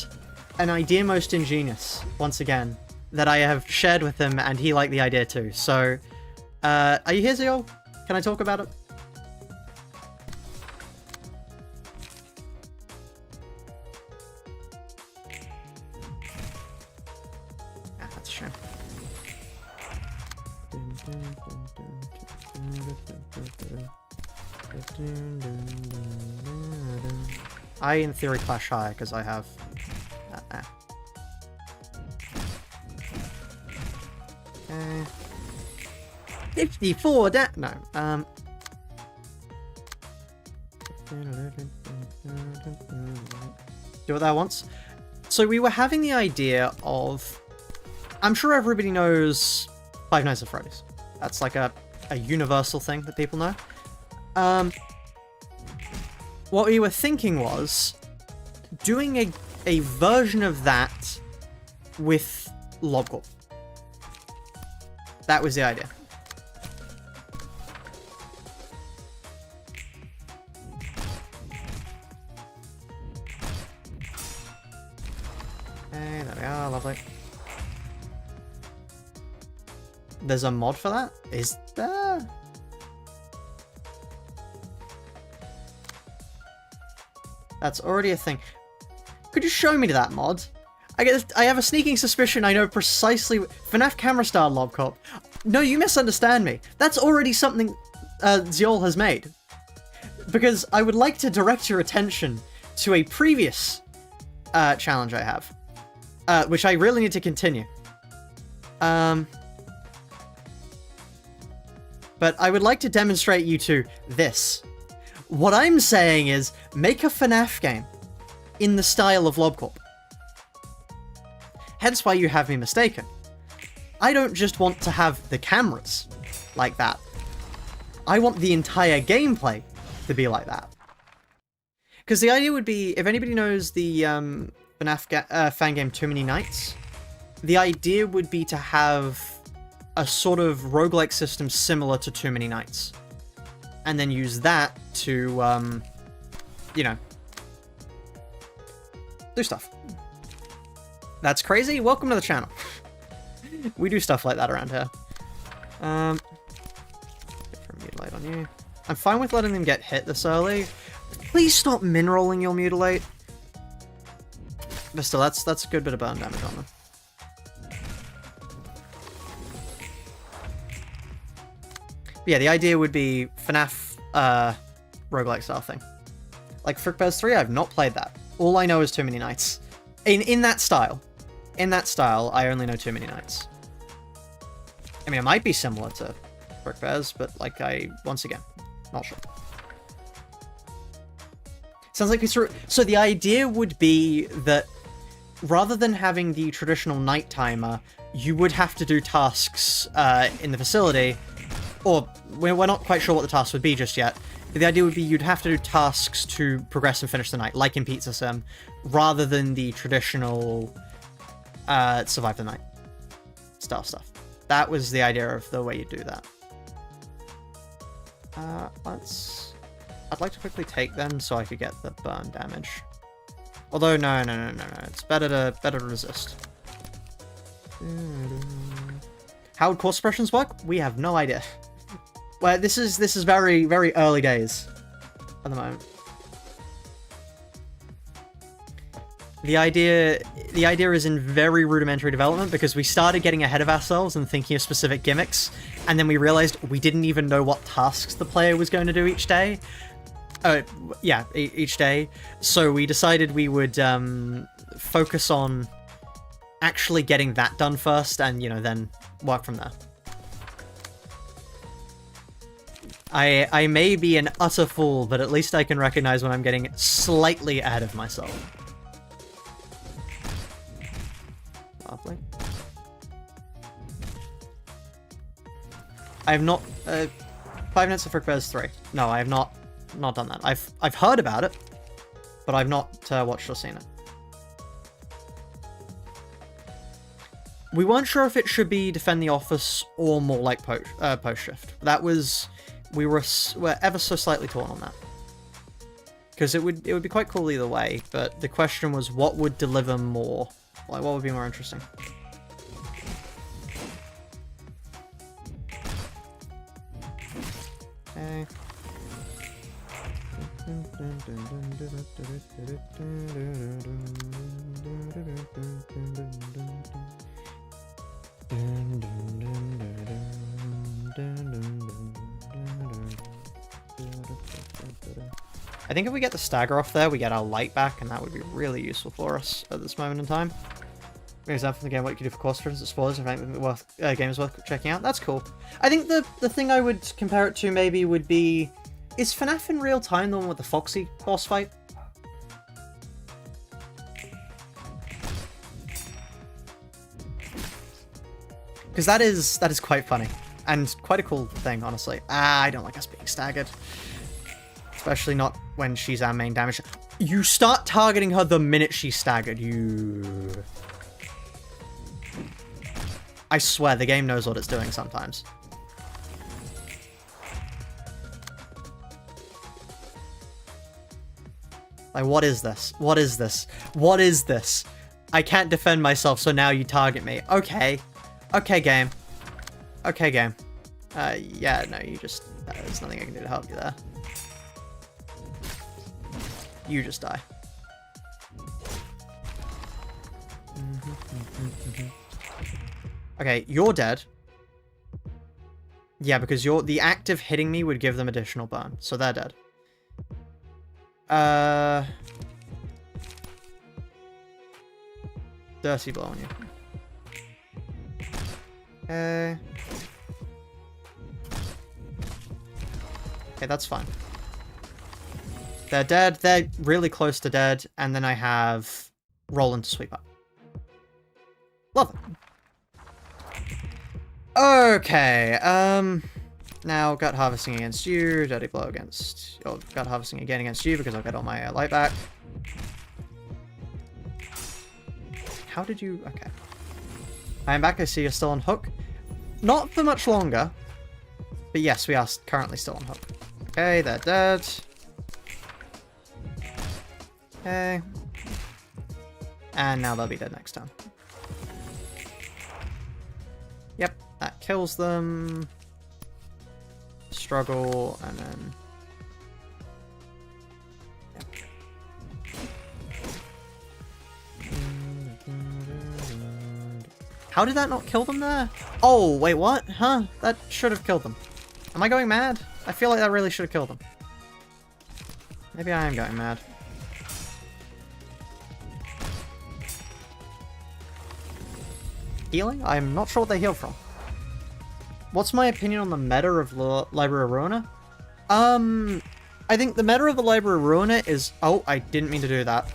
an idea most ingenious, once again, that I have shared with him, and he liked the idea too. So, are you here, Zeol? Can I talk about it? That's a shame. I, in theory, clash higher because I have that there. Okay. 54 da- no, do what that wants. So we were having the idea of... I'm sure everybody knows Five Nights at Freddy's. That's like a universal thing that people know. What we were thinking was doing a version of that with LobCorp. That was the idea. Okay, there we are, lovely. There's a mod for that? Is there? That's already a thing. Could you show me that mod? I have a sneaking suspicion I know precisely... FNAF camera style LobCorp. No, you misunderstand me. That's already something Ziol has made. Because I would like to direct your attention to a previous challenge I have. Which I really need to continue. But I would like to demonstrate you to this. What I'm saying is, make a FNAF game in the style of LobCorp. Hence why you have me mistaken. I don't just want to have the cameras like that. I want the entire gameplay to be like that. Because the idea would be, if anybody knows the FNAF fan game Too Many Nights, the idea would be to have a sort of roguelike system similar to Too Many Nights. And then use that to, you know, do stuff. That's crazy. Welcome to the channel. We do stuff like that around here. Mutilate on you. I'm fine with letting them get hit this early. Please stop min-rolling your mutilate. But still, that's a good bit of burn damage on them. But yeah, the idea would be FNAF roguelike style thing. Like Frick Bears 3, I've not played that. All I know is Too Many Nights. In that style. In that style, I only know Too Many Nights. I mean, it might be similar to Frick Bears, but like once again, not sure. Sounds like so the idea would be that rather than having the traditional night timer, you would have to do tasks in the facility, or we're not quite sure what the tasks would be just yet. But the idea would be you'd have to do tasks to progress and finish the night, like in Pizza Sim, rather than the traditional survive the night style stuff. That was the idea of the way you do that. I'd like to quickly take them so I could get the burn damage. Although no, it's better to resist. How would core suppressions work? We have no idea. Well, this is very, very early days at the moment. The idea is in very rudimentary development because we started getting ahead of ourselves and thinking of specific gimmicks, and then we realized we didn't even know what tasks the player was going to do each day. Each day. So we decided we would focus on actually getting that done first, and then work from there. I may be an utter fool, but at least I can recognize when I'm getting slightly ahead of myself. Lovely. I have not... 5 Nights at Frick Bears 3. No, I have not done that. I've heard about it, but I've not watched or seen it. We weren't sure if it should be Defend the Office or more like Post Shift. That was... We were ever so slightly torn on that. Because it would be quite cool either way, but the question was what would deliver more? Like, what would be more interesting? Okay. I think if we get the stagger off there, we get our light back, and that would be really useful for us at this moment in time. For example, the game, what you can do for course difference, spoilers, if anything game is worth checking out. That's cool. I think the thing I would compare it to maybe would be, is FNAF in real time the one with the Foxy boss fight? Because that is quite funny, and quite a cool thing, honestly. I don't like us being staggered. Especially not when she's our main damage. You start targeting her the minute she's staggered. I swear, the game knows what it's doing sometimes. Like, what is this? What is this? What is this? I can't defend myself, so now you target me. Okay. Okay, game. Okay, game. Yeah, no, you just... there's nothing I can do to help you there. You just die. Okay, you're dead. Yeah, because the act of hitting me would give them additional burn, so they're dead. Dirty blow on you. Okay. Okay, that's fine. They're dead. They're really close to dead. And then I have Roland to sweep up. Love it. Okay. Now gut harvesting against you. Dirty blow against... oh, gut harvesting again against you because I've got all my light back. How did you... okay. I am back. I see you're still on hook. Not for much longer. But yes, we are currently still on hook. Okay, they're dead. Okay. And now they'll be dead next time. Yep, that kills them. Struggle, and then... yep. How did that not kill them there? Oh, wait, what? Huh? That should have killed them. Am I going mad? I feel like that really should have killed them. Maybe I am going mad. Healing? I'm not sure what they heal from. What's my opinion on the meta of the Library of Ruina? I think the meta of the Library of Ruina is... oh, I didn't mean to do that.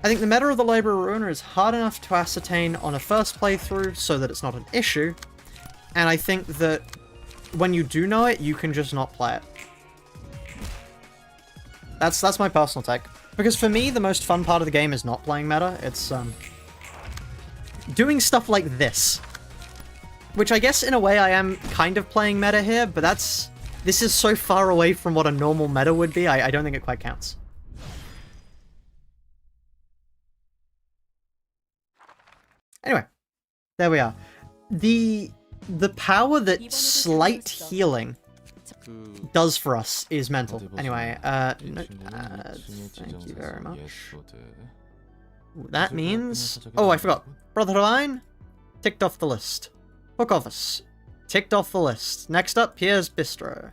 I think the meta of the Library of Ruina is hard enough to ascertain on a first playthrough so that it's not an issue. And I think that when you do know it, you can just not play it. That's my personal take. Because for me, the most fun part of the game is not playing meta. It's, doing stuff like this. Which I guess in a way I am kind of playing meta here, but this is so far away from what a normal meta would be, I don't think it quite counts. Anyway, there we are. The power that slight healing does for us is mental. Anyway, no, thank you very much. That means... oh, I forgot. Brotherhood of Iron? Ticked off the list. Book Office. Ticked off the list. Next up, Pierre's Bistro.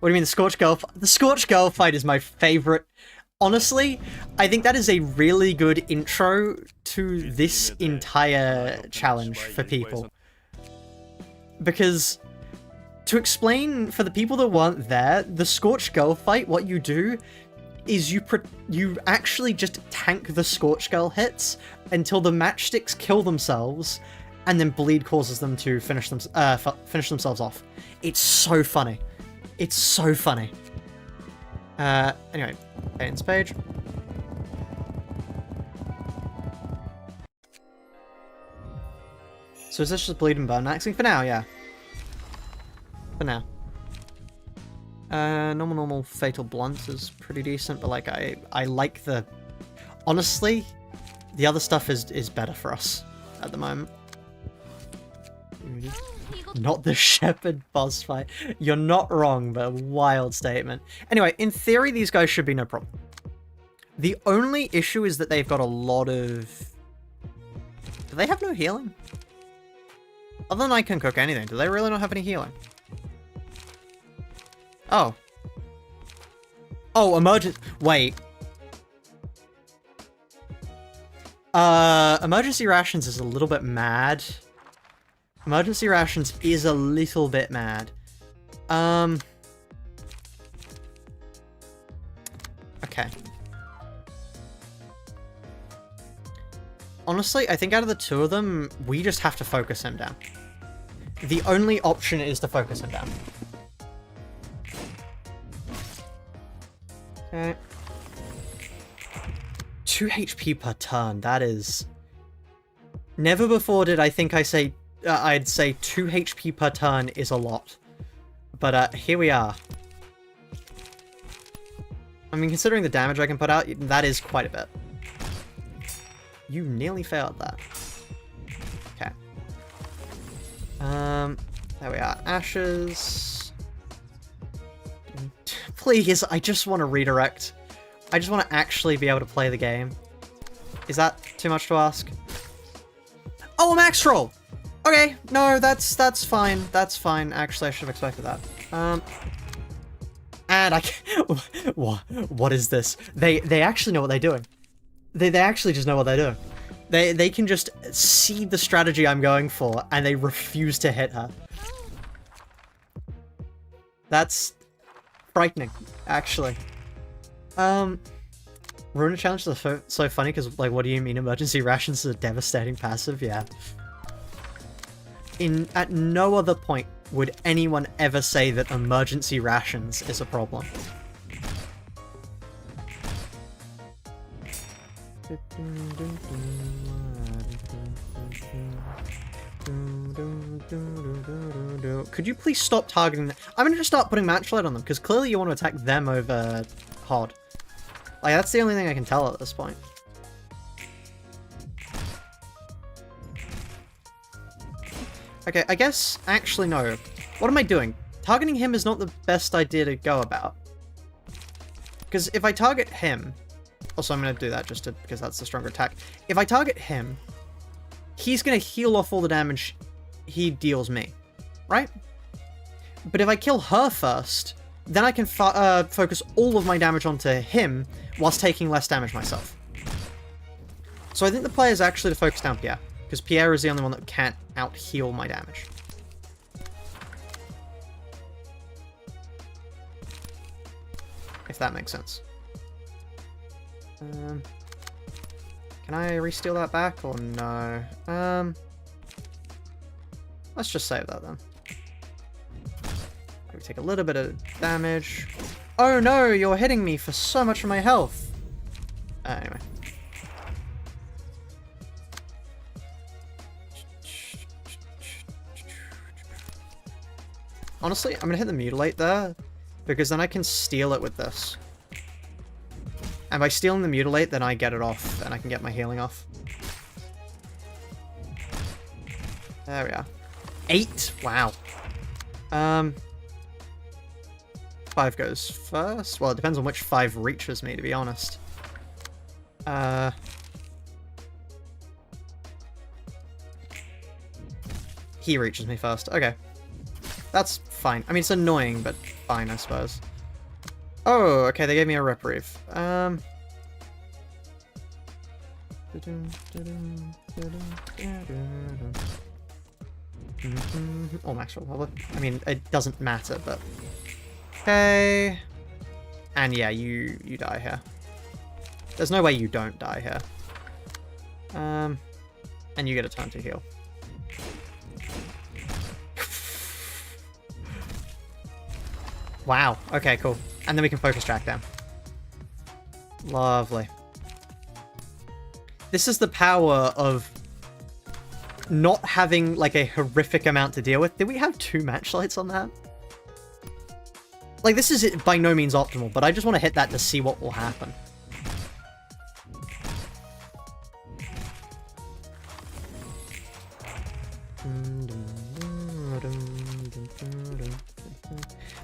What do you mean, the Scorched Girl? The Scorched Girl fight is my favorite. Honestly, I think that is a really good intro to this entire challenge for people. Because, to explain, for the people that weren't there, the Scorched Girl fight, what you do is you actually just tank the Scorched Girl hits until the matchsticks kill themselves, and then bleed causes them to finish themselves off. It's so funny. It's so funny. Anyway, Payton's page. So is this just bleed and burn maxing? For now, yeah. For now. Normal Fatal Blunt is pretty decent, but like I like the... honestly, the other stuff is better for us at the moment. Not the Shepherd boss fight. You're not wrong, but a wild statement. Anyway, in theory, these guys should be no problem. The only issue is that they've got a lot of... do they have no healing? Other than I can cook anything, do they really not have any healing? Oh. Oh, emergency. Wait. Emergency rations is a little bit mad. Emergency rations is a little bit mad. Okay. Honestly, I think out of the two of them, we just have to focus him down. The only option is to focus him down. Okay. 2 HP per turn, that is... Never before did I think I'd say 2 HP per turn is a lot. But here we are. I mean, considering the damage I can put out, that is quite a bit. You nearly failed that. Okay. There we are. Ashes. Please, I just want to redirect. I just want to actually be able to play the game. Is that too much to ask? Oh, a max troll! Okay, no, that's fine. That's fine. Actually, I should have expected that. And I can't... What is this? They actually know what they're doing. They actually just know what they're doing. They can just see the strategy I'm going for, and they refuse to hit her. That's frightening, actually. Ruina challenges are so funny because, like, what do you mean emergency rations is a devastating passive? Yeah. At no other point would anyone ever say that emergency rations is a problem. Could you please stop targeting them? I'm gonna just start putting match light on them, because clearly you want to attack them over Hod. Like, that's the only thing I can tell at this point. Okay, I guess... Actually, no. What am I doing? Targeting him is not the best idea to go about. Because if I target him... Also, I'm going to do that just because that's the stronger attack. If I target him, he's going to heal off all the damage he deals me. Right? But if I kill her first, then I can focus all of my damage onto him whilst taking less damage myself. So I think the play is actually to focus down Pierre, because Pierre is the only one that can't out-heal my damage. If that makes sense. Can I re-steal that back, or no? Let's just save that then. We take a little bit of damage. Oh no, you're hitting me for so much of my health. Anyway. Honestly, I'm gonna hit the mutilate there, because then I can steal it with this. And by stealing the mutilate, then I get it off, and I can get my healing off. There we are. 8! Wow. 5 goes first. Well, it depends on which 5 reaches me, to be honest. He reaches me first. Okay. That's fine. I mean, it's annoying, but fine, I suppose. Oh, okay, they gave me a reprieve. Oh, max roll. I mean, it doesn't matter, but... Okay. And yeah, you die here. There's no way you don't die here. And you get a turn to heal. Wow. Okay, cool. And then we can focus track down. Lovely. This is the power of not having, like, a horrific amount to deal with. Did we have 2 match lights on that? Like, this is by no means optimal, but I just want to hit that to see what will happen.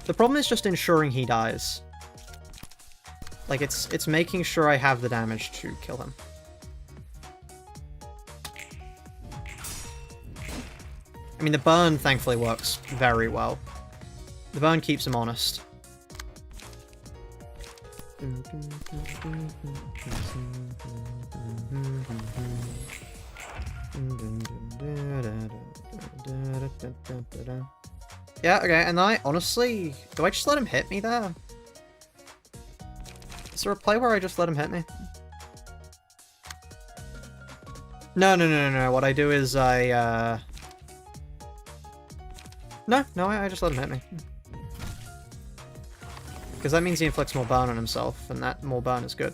The problem is just ensuring he dies. Like, it's making sure I have the damage to kill him. I mean, the burn, thankfully, works very well. The burn keeps him honest. Yeah, okay, and I honestly... Do I just let him hit me there? Is there a play where I just let him hit me? No. What I do is I, No, I just let him hit me. Because that means he inflicts more burn on himself, and that more burn is good.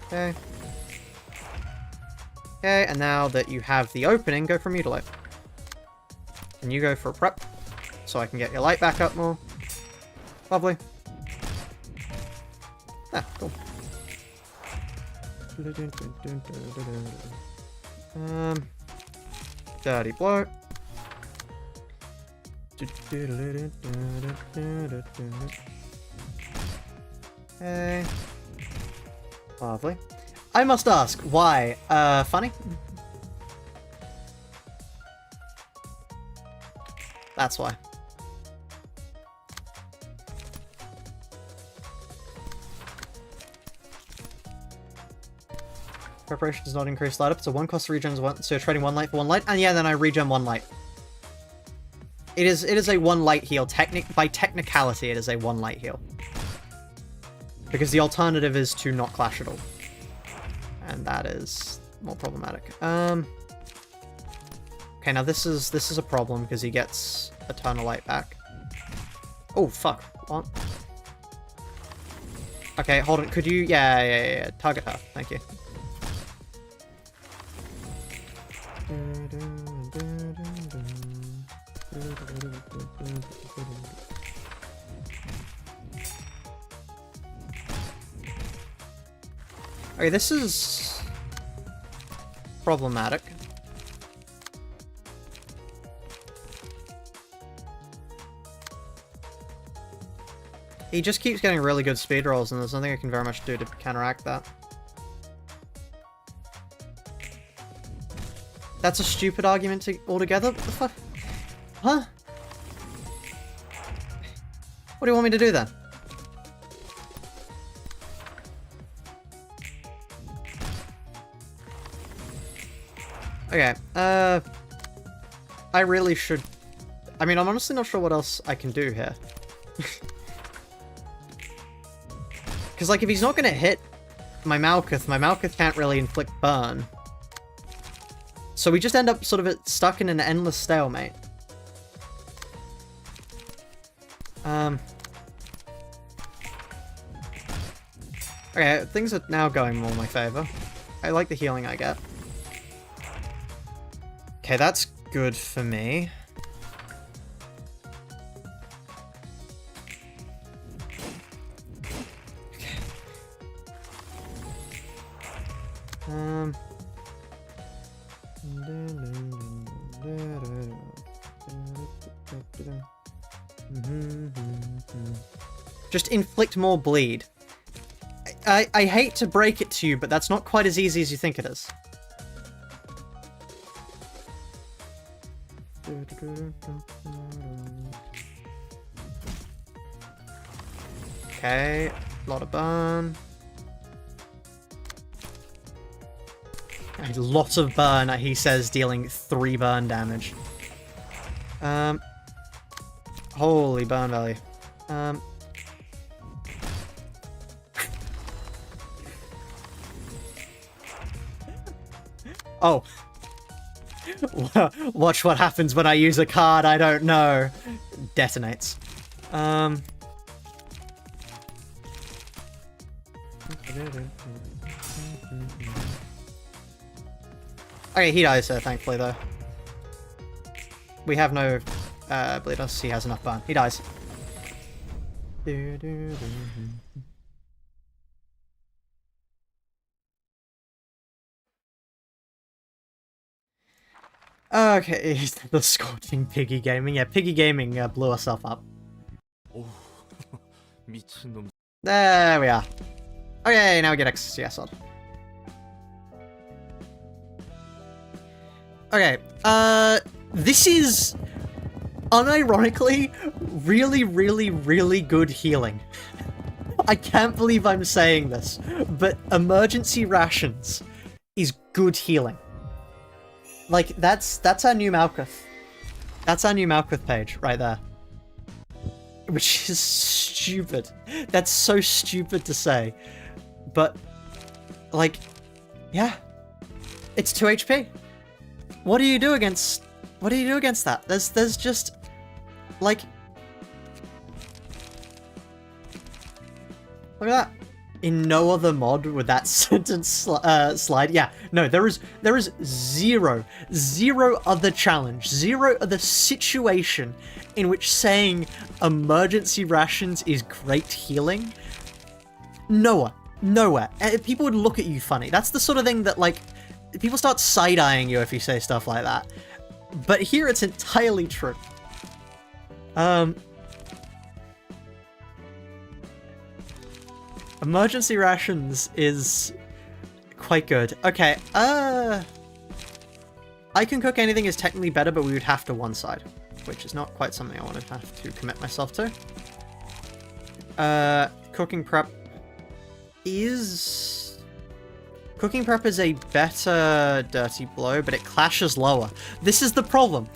Okay. Okay, and now that you have the opening, go for mutilate. And you go for a prep, so I can get your light back up more. Lovely. Ah, cool. Dirty blow. Okay. Lovely. I must ask, why? Funny? That's why. Preparation does not increase light up, so one cost regens one, so you're trading one light for one light, and yeah, then I regen one light. It is a one light heal. By technicality, it is a one light heal. Because the alternative is to not clash at all. And that is more problematic. Okay, now this is a problem because he gets Eternal Light back. Oh fuck! What? Okay, hold on. Could you? Yeah. Target her. Thank you. Okay, this is problematic. He just keeps getting really good speed rolls, and there's nothing I can very much do to counteract that. That's a stupid argument altogether. What the fuck? Huh? What do you want me to do then? Okay, I really should... I mean, I'm honestly not sure what else I can do here. Because, like, if he's not going to hit my Malkuth can't really inflict burn. So we just end up sort of stuck in an endless stalemate. Okay, things are now going more in my favor. I like the healing I get. Okay, that's good for me. Just inflict more bleed. I hate to break it to you, but that's not quite as easy as you think it is. Okay, a lot of burn. A lot of burn, he says, dealing 3 burn damage. Holy burn value. Oh. Watch what happens when I use a card I don't know. Detonates. Okay, he dies, thankfully, though. We have no bleed us. He has enough burn. He dies. Okay, the Scorching Piggy Gaming. Yeah, Piggy Gaming blew herself up. There we are. Okay, now we get XCS on. Okay, this is unironically, really, really, really good healing. I can't believe I'm saying this, but emergency rations is good healing. Like, that's our new Malkuth. That's our new Malkuth page, right there. Which is stupid. That's so stupid to say. But, like, yeah. It's 2 HP. What do you do against that? There's just, like... Look at that. In no other mod would that sentence slide. Yeah, no, there is zero other challenge, zero other situation in which saying emergency rations is great healing. Nowhere. People would look at you funny. That's the sort of thing that, like, people start side-eyeing you if you say stuff like that. But here it's entirely true. Emergency rations is quite good. Okay, I can cook anything is technically better, but we would have to one side, which is not quite something I want to have to commit myself to. Cooking prep is a better dirty blow, but it clashes lower. This is the problem.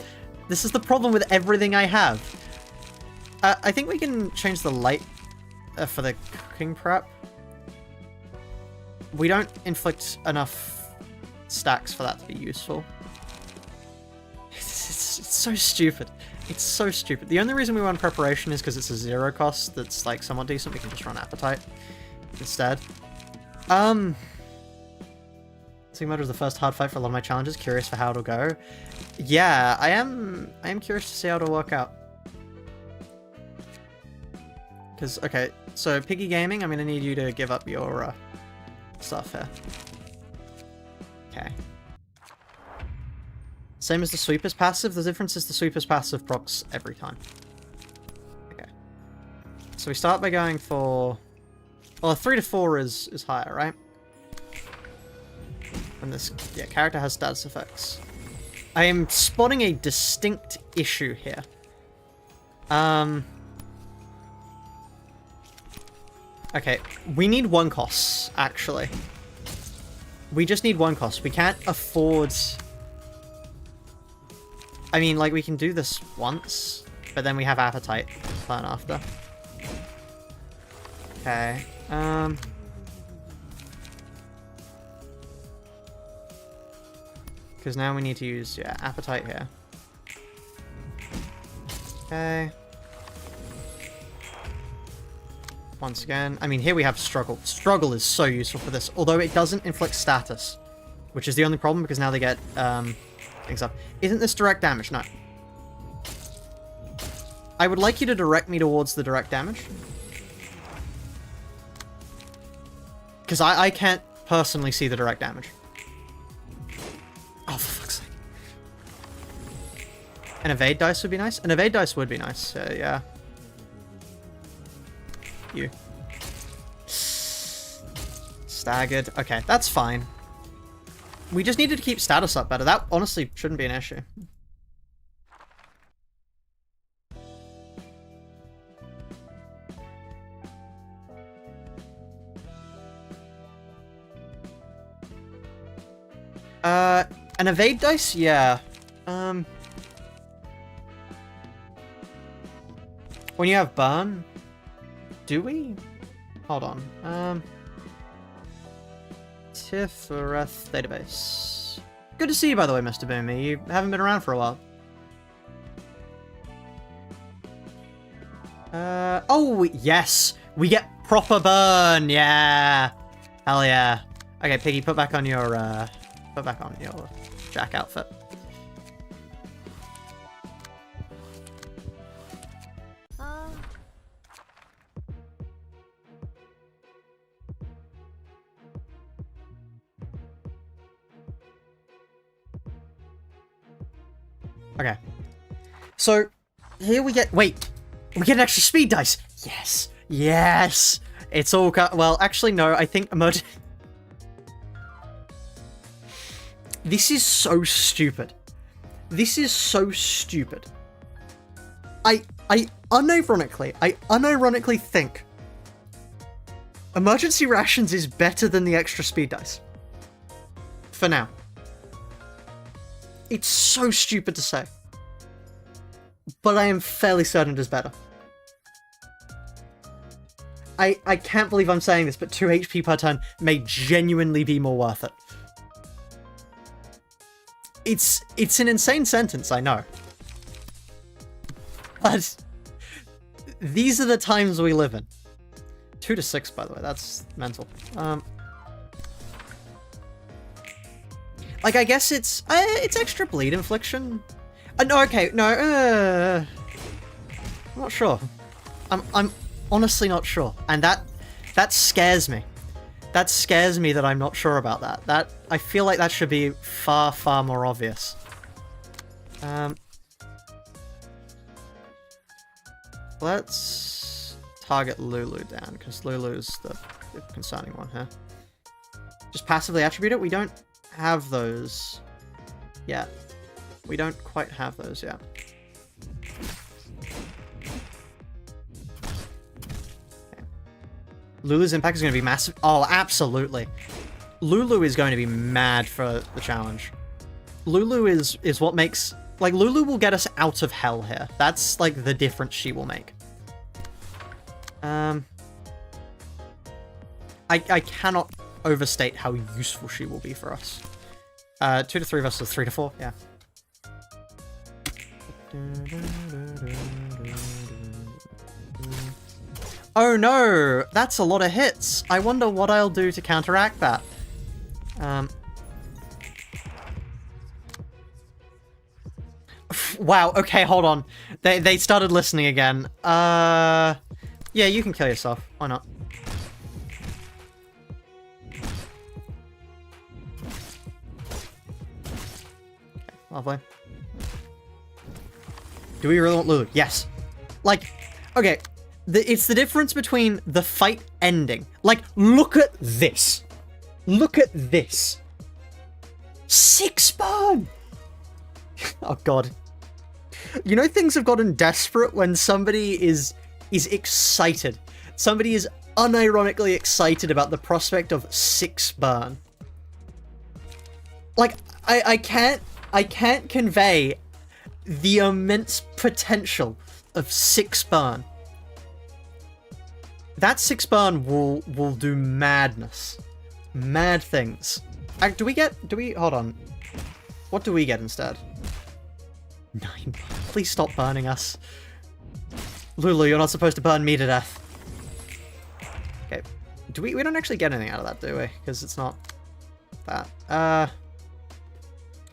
This is the problem with everything I have. I think we can change the light for the cooking prep. We don't inflict enough stacks for that to be useful. It's so stupid. It's so stupid. The only reason we want preparation is because it's a 0 cost that's, like, somewhat decent. We can just run appetite instead. Sigma was the first hard fight for a lot of my challenges. Curious for how it'll go. Yeah, I am curious to see how it'll work out. Because, okay, so Piggy Gaming, I'm going to need you to give up your stuff here. Okay. Same as the Sweeper's passive. The difference is the Sweeper's passive procs every time. Okay. So we start by going for... Well, 3 to 4 is higher, right? And this character has status effects. I am spotting a distinct issue here. Okay, we need 1 cost, actually. We just need 1 cost. We can't afford... I mean, like, we can do this once, but then we have appetite to plan after. Okay, because now we need to use, yeah, appetite here. Okay. Once again, I mean, here we have struggle. Struggle is so useful for this, although it doesn't inflict status, which is the only problem because now they get things up. Isn't this direct damage? No. I would like you to direct me towards the direct damage. Because I can't personally see the direct damage. Oh, for fuck's sake. An evade dice would be nice. An evade dice would be nice, yeah. You. Staggered. Okay, that's fine. We just needed to keep status up better. That honestly shouldn't be an issue. An evade dice? Yeah. When you have burn, do we? Hold on. Tifreth database. Good to see you, by the way, Mr. Boomy. You haven't been around for a while. Oh, yes! We get proper burn! Yeah! Hell yeah. Okay, Piggy, put back on your Jack outfit. Okay. So, here we get... Wait! We get an extra speed dice! Yes! Yes! It's all... Well, actually, no. I think emergency... This is so stupid. This is so stupid. I unironically think emergency rations is better than the extra speed dice. For now. It's so stupid to say. But I am fairly certain it is better. I can't believe I'm saying this, but 2 HP per turn may genuinely be more worth it. It's an insane sentence, I know. But these are the times we live in. 2 to 6, by the way, that's mental. Like, I guess it's extra bleed infliction. No, okay, no, I'm not sure. I'm honestly not sure, and that scares me. That scares me that I'm not sure about that. That I feel like that should be far, far more obvious. Let's target Lulu down, because Lulu's the concerning one here. Just passively attribute it. We don't have those yet. We don't quite have those yet. Okay. Lulu's impact is going to be massive. Oh, absolutely. Lulu is going to be mad for the challenge. Lulu is what makes... Like, Lulu will get us out of hell here. That's, like, the difference she will make. I cannot overstate how useful she will be for us. 2 to 3 versus 3 to 4, yeah. Oh no! That's a lot of hits! I wonder what I'll do to counteract that. Wow, okay, hold on. They started listening again. Yeah, you can kill yourself. Why not? Okay, lovely. Do we really want Lulu? Yes. Like, okay, it's the difference between the fight ending. Like, look at this. Look at this. 6 burn! Oh god. You know, things have gotten desperate when somebody is excited. Somebody is unironically excited about the prospect of 6 burn. Like, I can't convey the immense potential of 6 burn. That 6 burn will do madness. Mad things. Do we hold on. What do we get instead? 9 burn. Please stop burning us. Lulu, you're not supposed to burn me to death. Okay. We don't actually get anything out of that, do we? Because it's not that.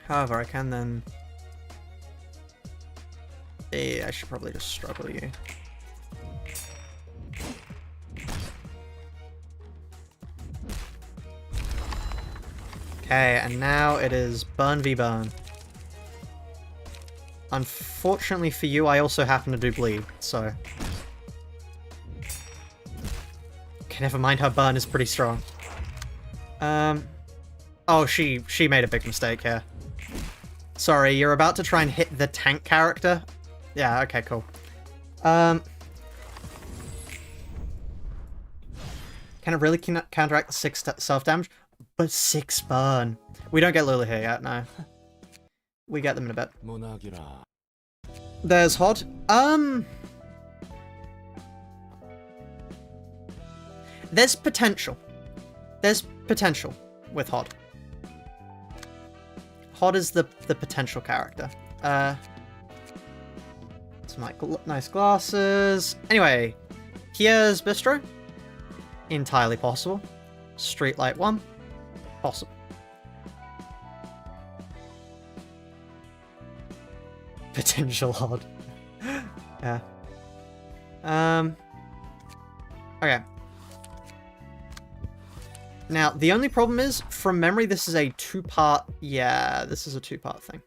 However, I can then... I should probably just struggle you. Okay, and now it is burn v burn. Unfortunately for you, I also happen to do bleed, so... Okay, never mind, her burn is pretty strong. Oh, she made a big mistake here. Sorry, you're about to try and hit the tank character? Yeah, okay, cool. Can it really counteract the 6 self-damage? But 6 burn. We don't get Lulu here yet, no. We get them in a bit. There's Hod. There's potential. There's potential with Hod. Hod is the potential character. Some nice glasses. Anyway, here's Bistro. Entirely possible. Streetlight 1. Possible. Potential Hod. Yeah. Okay. Now, the only problem is, from memory, this is a 2-part... Yeah, this is a 2-part thing.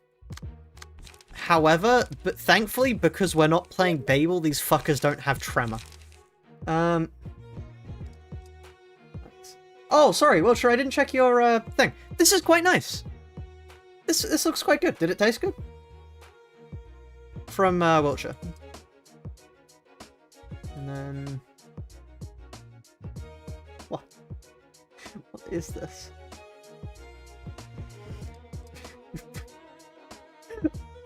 However, but thankfully, because we're not playing Babel, these fuckers don't have Tremor. Oh, sorry, Wiltshire, I didn't check your, thing. This is quite nice. This looks quite good. Did it taste good? From, Wiltshire. And then... What? What is this?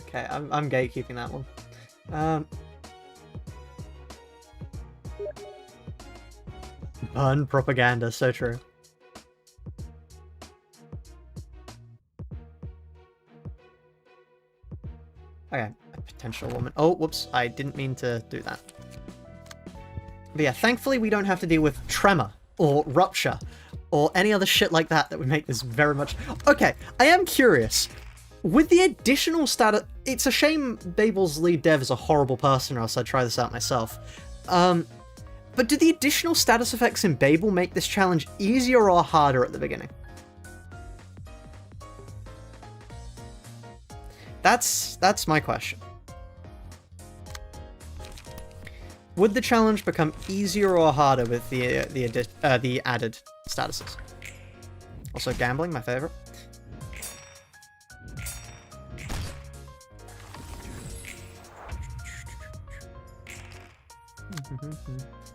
Okay, I'm gatekeeping that one. Burn propaganda, so true. Okay, a potential woman. Oh, whoops, I didn't mean to do that. But yeah, thankfully we don't have to deal with tremor, or rupture, or any other shit like that would make this very much... Okay, I am curious. With the additional status... It's a shame Babel's lead dev is a horrible person, or else I'd try this out myself. But do the additional status effects in Babel make this challenge easier or harder at the beginning? That's my question. Would the challenge become easier or harder with the added statuses? Also, gambling, my favorite.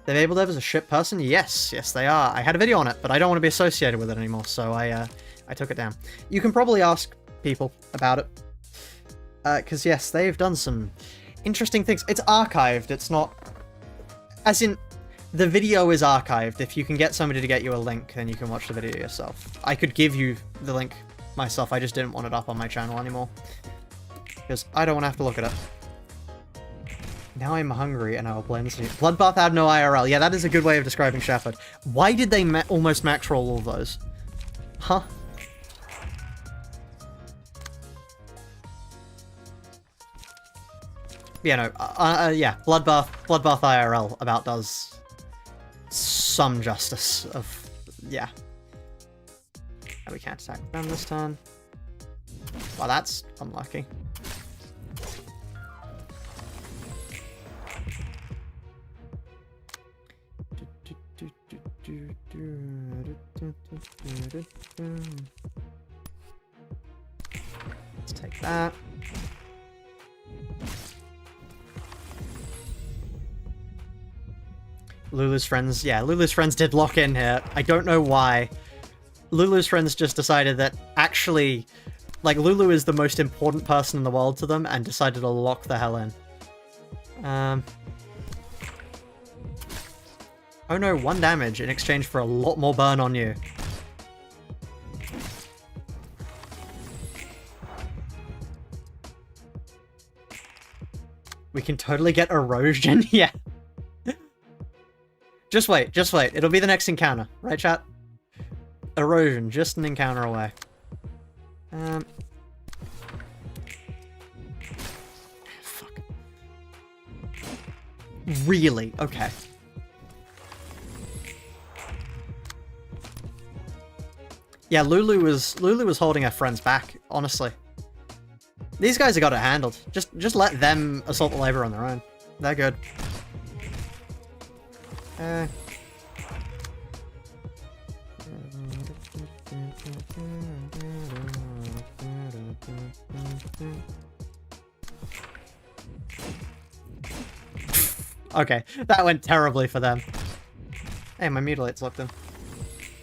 The Babel dev is a shit person? Yes, yes they are. I had a video on it, but I don't want to be associated with it anymore, so I took it down. You can probably ask people about it. Because yes, they've done some interesting things. It's archived, it's not... As in, the video is archived. If you can get somebody to get you a link, then you can watch the video yourself. I could give you the link myself, I just didn't want it up on my channel anymore. Because I don't want to have to look at it. Now I'm hungry and I will play this. Bloodbath had no IRL. Yeah, that is a good way of describing Shepherd. Why did they almost max roll all of those? Huh? Yeah, no, yeah, Bloodbath IRL about does some justice of, yeah. Oh, we can't attack them this turn. Well, that's unlucky. Let's take that. Lulu's friends, yeah, Lulu's friends did lock in here. I don't know why. Lulu's friends just decided that actually, like, Lulu is the most important person in the world to them and decided to lock the hell in. Oh no, 1 damage in exchange for a lot more burn on you. We can totally get erosion, yeah. Just wait, just wait. It'll be the next encounter, right, chat? Erosion, just an encounter away. Fuck. Really? Okay. Yeah, Lulu was holding her friends back, honestly. These guys have got it handled. Just let them assault the labor on their own. They're good. Okay, that went terribly for them. Hey, my mutilate's locked in.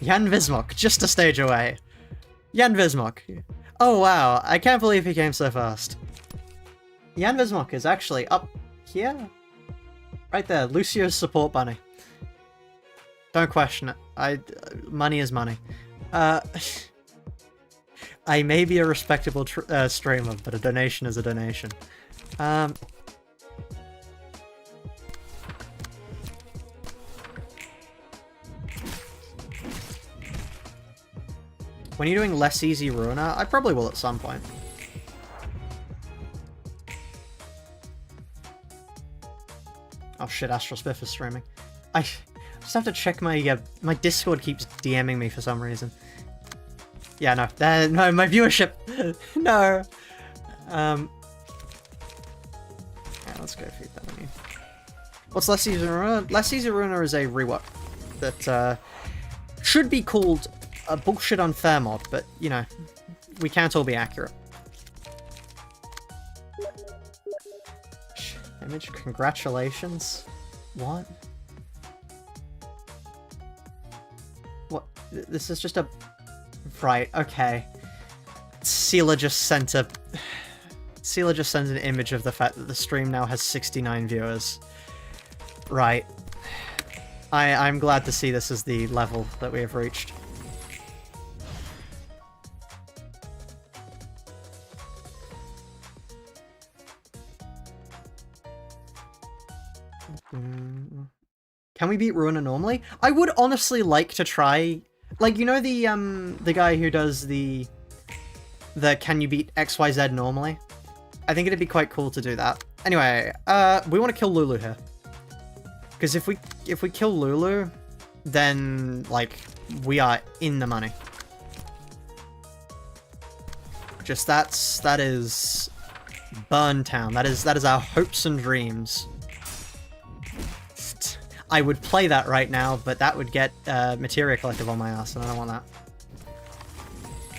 Jan Vismok, just a stage away. Jan Vismok. Oh wow, I can't believe he came so fast. Jan Vismok is actually up here? Right there, Lucio's support bunny. Don't question it. Money is money. I may be a respectable streamer, but a donation is a donation. When you're doing less easy Ruina, I probably will at some point. Oh shit, Astral Spiff is streaming. I just have to check my my Discord keeps DMing me for some reason. Yeah, no, no, my viewership, no. Yeah, let's go feed that one. What's Less Easy Ruina? Less Easy Ruina is a rework that should be called a bullshit unfair mod, but you know, we can't all be accurate. Image, congratulations. What? This is just a... Right, okay. Sealer just sent an image of the fact that the stream now has 69 viewers. Right. I'm glad to see this is the level that we have reached. Can we beat Ruina normally? I would honestly like to try... Like, you know the guy who does the can you beat XYZ normally? I think it'd be quite cool to do that. Anyway, we want to kill Lulu here. Because if we kill Lulu, then, like, we are in the money. Just that is Burn Town. That is our hopes and dreams. I would play that right now, but that would get Materia Collective on my ass, and I don't want that.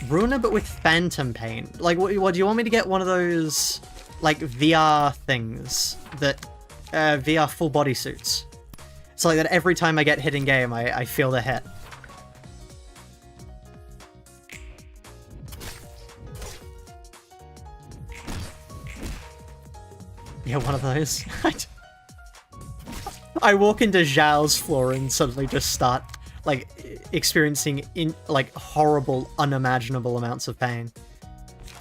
Ruina, but with Phantom Pain. Like, what do you want me to get? One of those, like, VR things that VR full body suits. So like that every time I get hit in game, I feel the hit. Yeah, one of those. I walk into Zhao's floor and suddenly just start, like, experiencing horrible, unimaginable amounts of pain.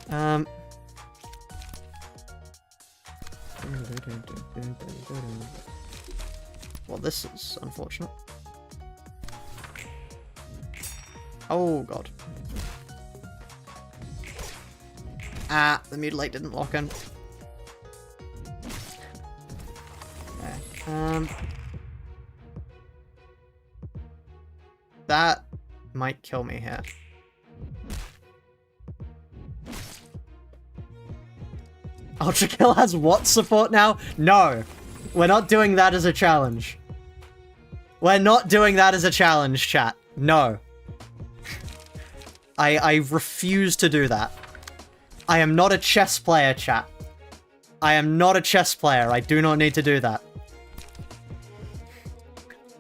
Well, this is unfortunate. Oh, God. Ah, the mutilate didn't lock in. Okay. That might kill me here. Ultra Kill has what support now? No! We're not doing that as a challenge. We're not doing that as a challenge, chat. No. I refuse to do that. I am not a chess player, chat. I am not a chess player. I do not need to do that.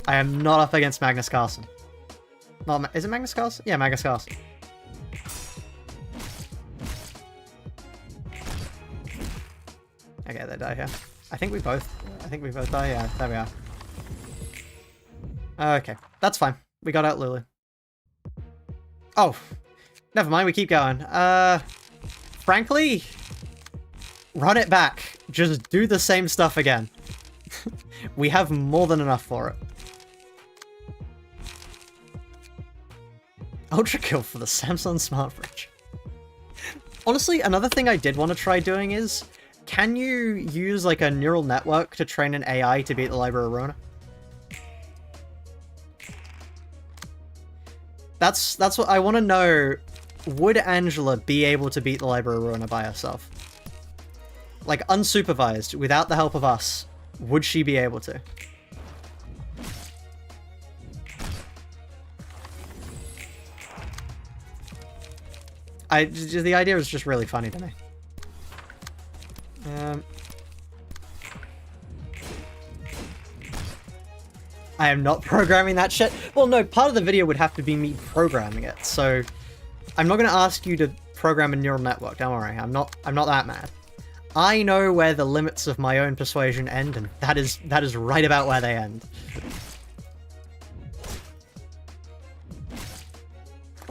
I am not up against Magnus Carlsen. Is it Magnus Carlsen? Yeah, Magnus Carlsen. Okay, they die here. I think we both die. Yeah, there we are. Okay, that's fine. We got out Lulu. Oh, never mind. We keep going. Frankly, run it back. Just do the same stuff again. We have more than enough for it. Ultra kill for the Samsung Smart Fridge. Honestly, another thing I did want to try doing is, can you use like a neural network to train an AI to beat the Library of Ruina? That's what I want to know. Would Angela be able to beat the Library of Ruina by herself? Like, unsupervised, without the help of us, would she be able to? The idea is just really funny to me. I am not programming that shit. Well, no, part of the video would have to be me programming it, so I'm not going to ask you to program a neural network, don't worry. I'm not that mad. I know where the limits of my own persuasion end, and that is right about where they end.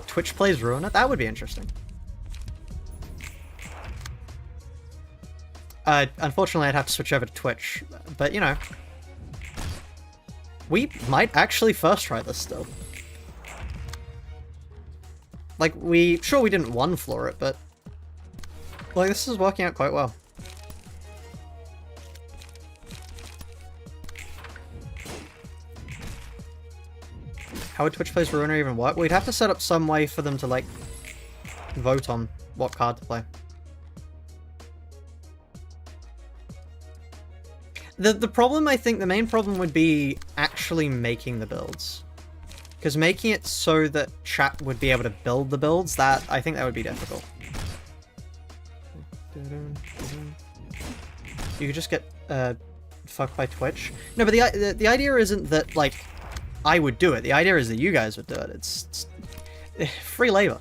Twitch plays Ruina? That would be interesting. Unfortunately, I'd have to switch over to Twitch, but, you know, we might actually first try this still. Like, sure, we didn't one floor it, but, like, this is working out quite well. How would Twitch plays Ruina even work? We'd have to set up some way for them to, like, vote on what card to play. The problem, I think, the main problem would be actually making the builds. Because making it so that chat would be able to build the builds, I think that would be difficult. You could just get fucked by Twitch. No, but the idea isn't that, like, I would do it. The idea is that you guys would do it. It's Free labor.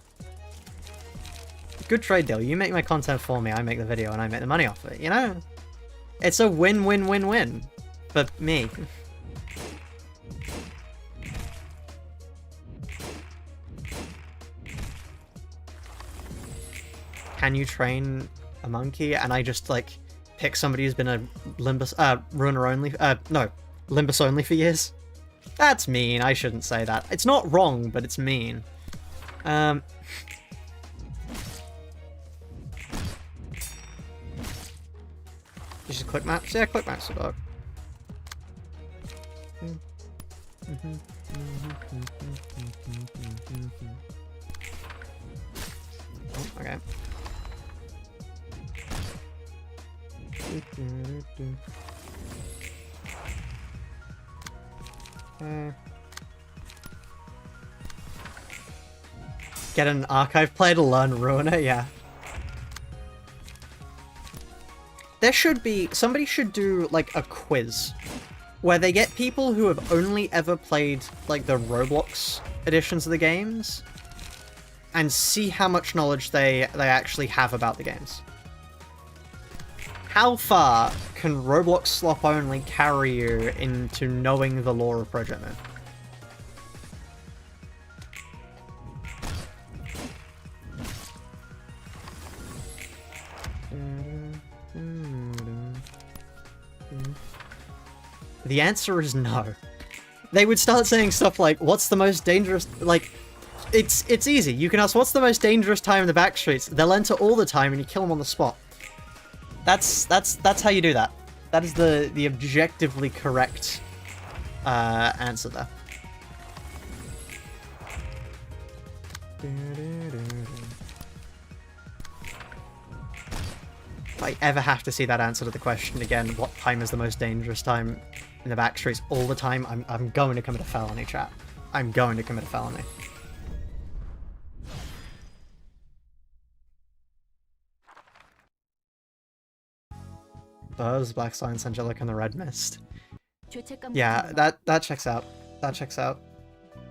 Good trade deal. You make my content for me, I make the video, and I make the money off it, you know? It's a win-win-win-win. For me. Can you train a monkey? And I just, like, pick somebody who's been a Ruina only, no, Limbus only for years? That's mean, I shouldn't say that. It's not wrong, but it's mean. Just click maps? Yeah, click maps will work. Oh, okay. Get an archive player to learn Ruina, yeah. There should be, somebody should do like a quiz where they get people who have only ever played like the Roblox editions of the games and see how much knowledge they actually have about the games. How far can Roblox slop only carry you into knowing the lore of Project Moon? The answer is no. They would start saying stuff like, what's the most dangerous, like, it's easy. You can ask, what's the most dangerous time in the back streets? They'll enter all the time and you kill them on the spot. That's how you do that. That is the objectively correct answer there. If I ever have to see that answer to the question again, what time is the most dangerous time in the back streets all the time, I'm going to commit a felony, chat. I'm going to commit a felony. Buzz, Black Science, Angelic, and the Red Mist. Yeah, that checks out. That checks out.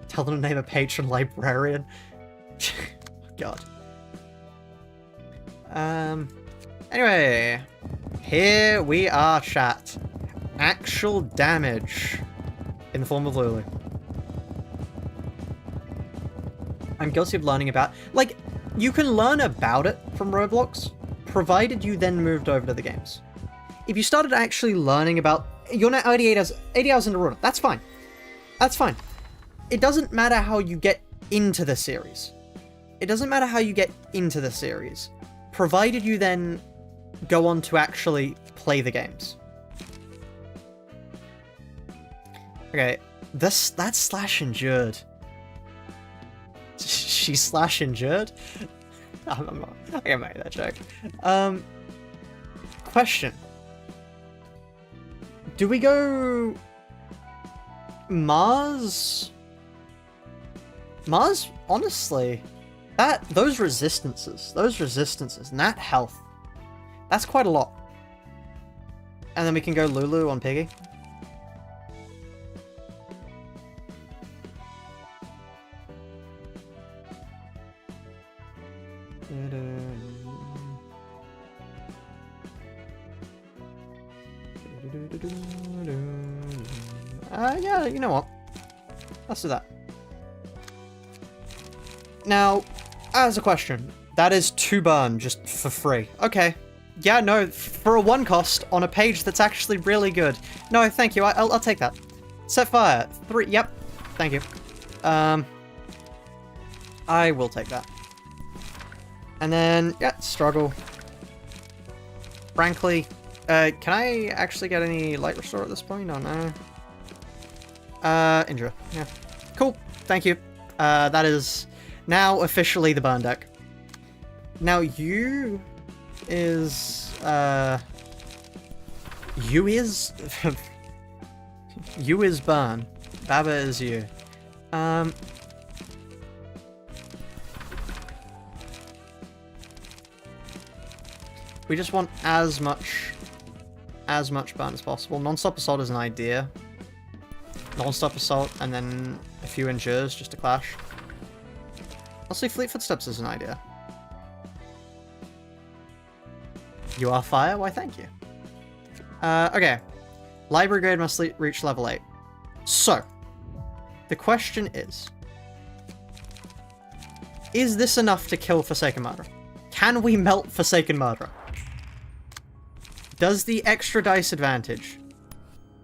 Tell them to name a patron librarian. God. Anyway, here we are, chat. Actual damage in the form of Lulu. I'm guilty of learning about... Like, you can learn about it from Roblox, provided you then moved over to the games. If you started actually learning about... You're now 80 hours into Ruina. That's fine. That's fine. It doesn't matter how you get into the series. It doesn't matter how you get into the series, provided you then go on to actually play the games. Okay, that's slash endured. She's slash endured? I'm not gonna make that joke. Question. Do we go Mars? Mars, honestly, those resistances, and that health, that's quite a lot. And then we can go Lulu on Piggy. Yeah, you know what? Let's do that. Now, as a question, that is 2 burn just for free. Okay. Yeah, no, for a 1 cost on a page that's actually really good. No, thank you. I'll take that. Set fire. 3. Yep. Thank you. I will take that. And then, yeah, struggle. Frankly, can I actually get any light restore at this point? Oh, no. Injure. Yeah. Cool. Thank you. That is now officially the burn deck. Now you is you is you is burn. Baba is you. We just want as much burn as possible. Non-stop assault is an idea. Non-stop assault and then a few endures just to clash. Also, Fleet Footsteps is an idea. You are fire? Why, thank you. Okay. Library grade must reach level 8. So, the question is this enough to kill Forsaken Murderer? Can we melt Forsaken Murderer? Does the extra dice advantage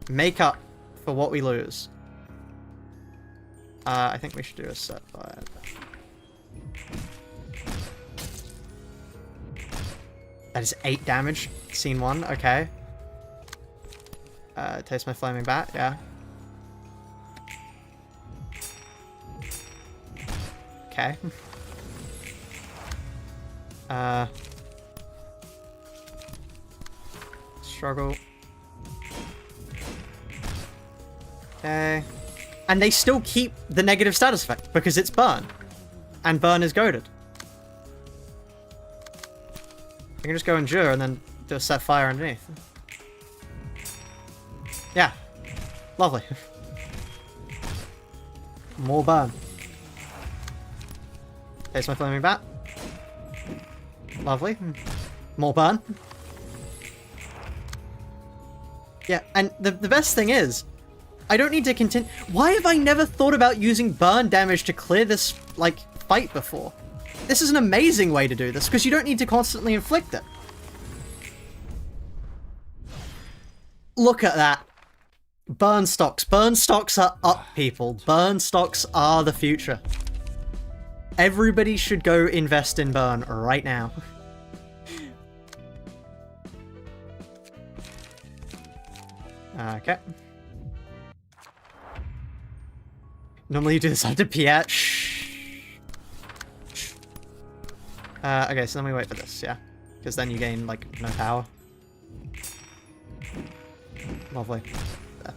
make up for what we lose? I think we should do a set fire. That is 8 damage. Scene 1, okay. Taste my flaming bat, yeah. Okay. Struggle. Okay. And they still keep the negative status effect because it's burn. And burn is goaded. I can just go endure and then do a set fire underneath. Yeah. Lovely. More burn. Taste my flaming bat. Lovely. More burn. Yeah, and the best thing is, I don't need to continue. Why have I never thought about using burn damage to clear this, like, fight before? This is an amazing way to do this, because you don't need to constantly inflict it. Look at that. Burn stocks. Burn stocks are up, people. Burn stocks are the future. Everybody should go invest in burn right now. Okay. Normally you do this after Piet. Okay, so then we wait for this, yeah. Because then you gain, like, no power. Lovely. There.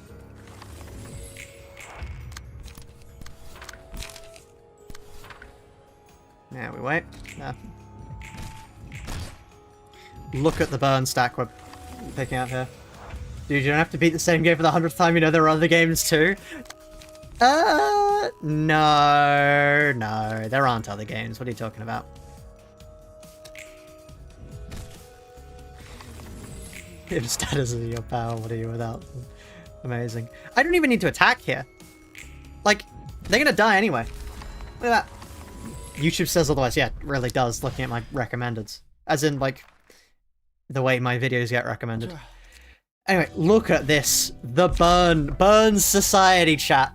Now we wait. There. Look at the burn stack we're picking out here. Dude, you don't have to beat the same game for the 100th time, you know there are other games too. No, there aren't other games. What are you talking about? If status is your power, what are you without? Amazing. I don't even need to attack here. Like, they're gonna die anyway. Look at that. YouTube says otherwise. Yeah, it really does, looking at my recommendeds. As in, like, the way my videos get recommended. Anyway, look at this. The Burn Society chat.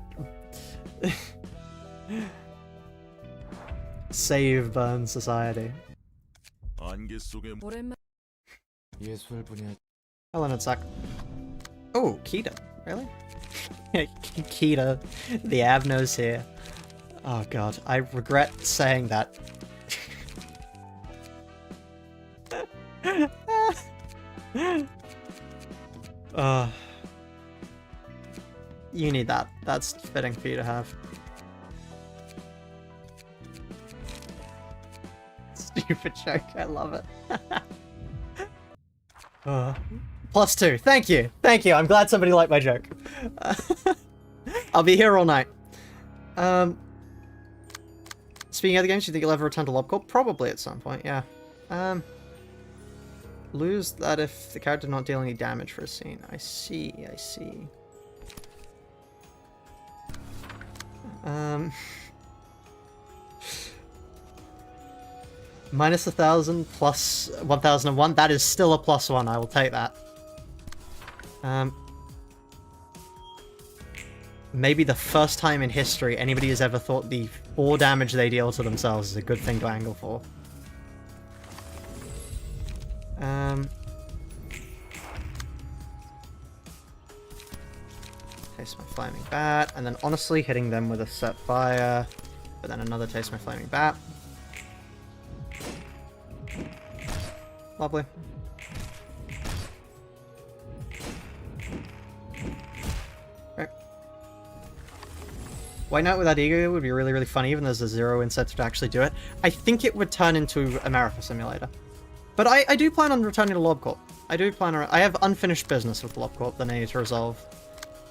Save Burn Society. Hold on a sec. Oh, Kita. Really? Kita. The Avno's here. Oh god, I regret saying that. You need that. That's fitting for you to have. Stupid joke, I love it. +2, thank you! Thank you, I'm glad somebody liked my joke. I'll be here all night. Speaking of the games, do you think you'll ever return to LobCorp? Probably at some point, yeah. Lose that if the character not deal any damage for a scene. I see. Minus 1,000 plus 1,001. That is still a +1. I will take that. Maybe the first time in history anybody has ever thought the 4 damage they deal to themselves is a good thing to angle for. Taste my flaming bat, and then honestly hitting them with a set fire, but then another taste my flaming bat. Lovely. Okay. White Knight without ego would be really, really funny, even though there's a 0 incentive to actually do it. I think it would turn into a America Simulator. But I do plan on returning to LobCorp. I have unfinished business with LobCorp that I need to resolve.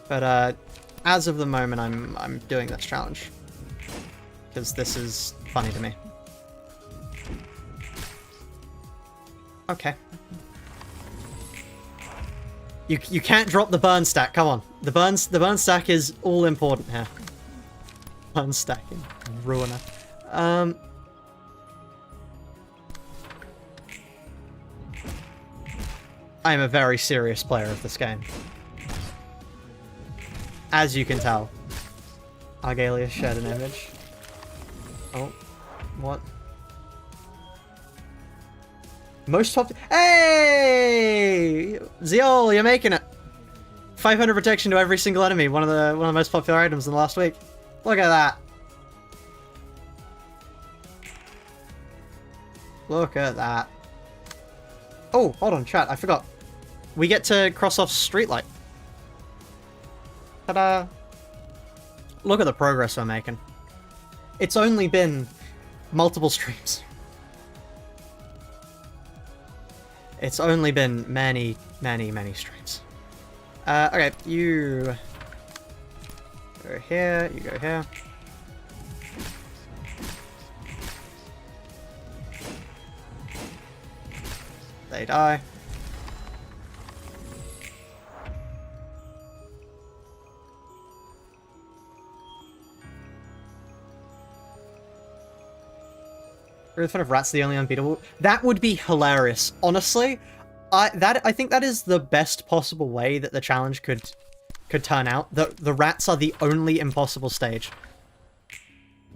But as of the moment, I'm doing this challenge. because this is funny to me. Okay. You can't drop the burn stack. Come on, the burn stack is all important here. Burn stacking, Ruina. I am a very serious player of this game, as you can tell. Argalia shared an image. Oh, what? Most top. Hey, Zeol, you're making it. 500 protection to every single enemy. One of the most popular items in the last week. Look at that. Look at that. Oh, hold on, chat. I forgot. We get to cross off Streetlight. Ta-da! Look at the progress we're making. It's only been multiple streams. It's only been many, many, many streams. Okay, you go here, you go here. They die. Refinement of Rat's the only unbeatable. That would be hilarious. Honestly, I think that is the best possible way that the challenge could turn out. The rats are the only impossible stage.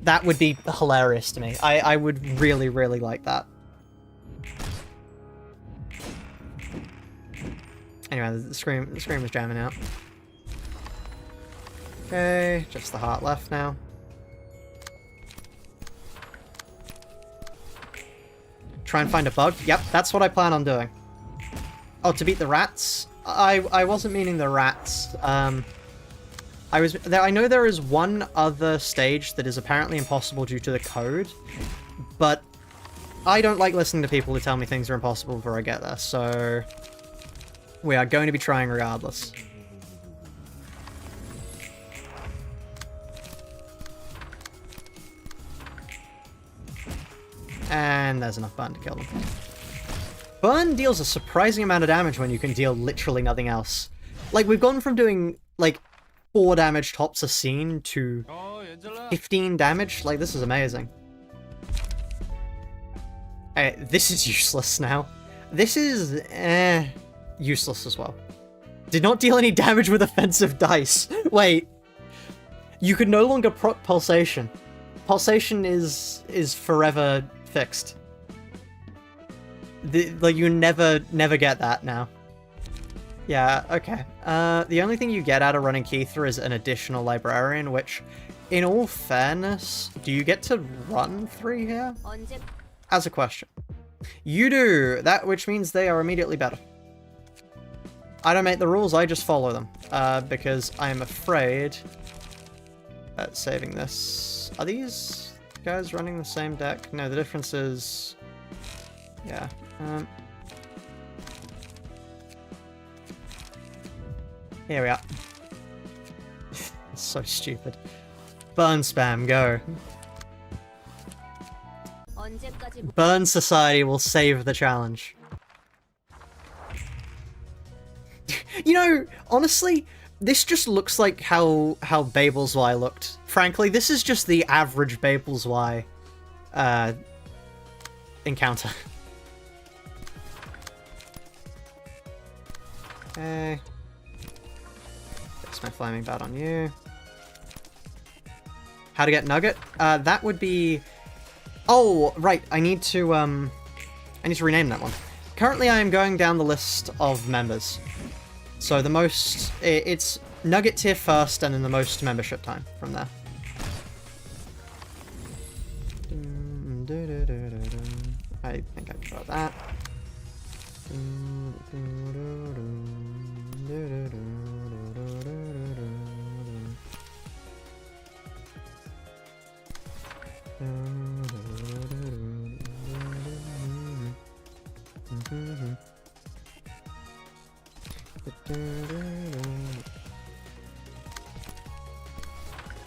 That would be hilarious to me. I would really, really like that. Anyway, the scream was jamming out. Okay, just the heart left now. Try and find a bug. Yep, that's what I plan on doing. Oh, to beat the rats? I wasn't meaning the rats. I know there is one other stage that is apparently impossible due to the code, but I don't like listening to people who tell me things are impossible before I get there, so we are going to be trying regardless. And there's enough burn to kill them. Burn deals a surprising amount of damage when you can deal literally nothing else. Like, we've gone from doing, like, 4 damage tops a scene to 15 damage. Like, this is amazing. This is useless now. This is, useless as well. Did not deal any damage with offensive dice. Wait. You can no longer proc Pulsation. Pulsation is forever fixed. Like, you never get that now. Yeah, okay. The only thing you get out of running Keitha is an additional librarian, which, in all fairness, do you get to run 3 here? As a question. You do! That, which means they are immediately better. I don't make the rules, I just follow them. Because I'm afraid that saving this... Are these guys running the same deck? No, the difference is... Yeah. Here we are. It's so stupid. Burn spam, go. Burn Society will save the challenge. You know, honestly, this just looks like how Babel's Y looked. Frankly, this is just the average Babel's Y encounter. Okay. Fix my flaming bat on you. How to get Nugget? That would be... Oh, right, I need to rename that one. Currently I am going down the list of members. So the most... It's Nugget tier first, and then the most membership time from there. I think I got that.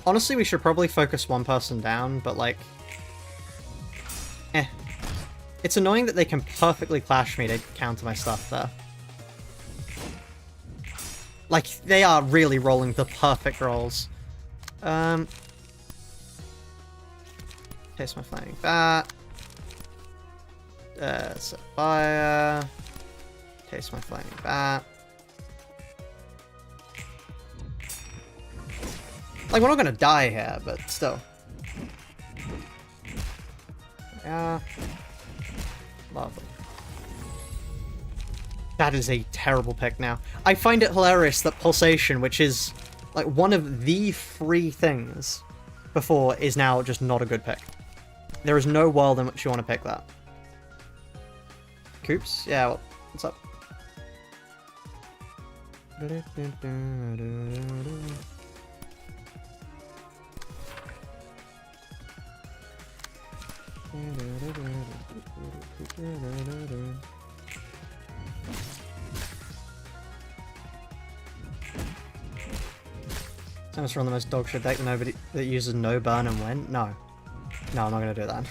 Honestly, we should probably focus one person down, but like... It's annoying that they can perfectly clash me to counter my stuff there. Like, they are really rolling the perfect rolls. Taste my flaming bat. Set fire. Taste my flaming bat. Like, we're not gonna die here, but still. Yeah. Lovely. That is a terrible pick now. I find it hilarious that Pulsation, which is like one of the free things before, is now just not a good pick. There is no world in which you want to pick that. Coops? Yeah, well, what's up? Someone's run the most dog shit deck that uses no burn and win? No. No, I'm not gonna do that.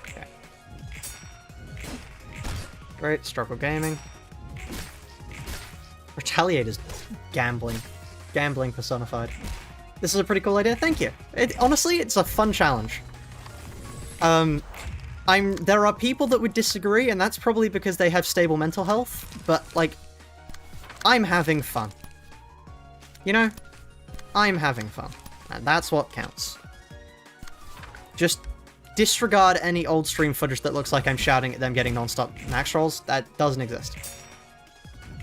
Okay. Great, Struggle Gaming. Retaliator's gambling. Gambling personified. This is a pretty cool idea, thank you. Honestly, it's a fun challenge. There are people that would disagree, and that's probably because they have stable mental health, but, like, I'm having fun. You know? I'm having fun. And that's what counts. Just disregard any old stream footage that looks like I'm shouting at them getting non-stop max rolls. That doesn't exist.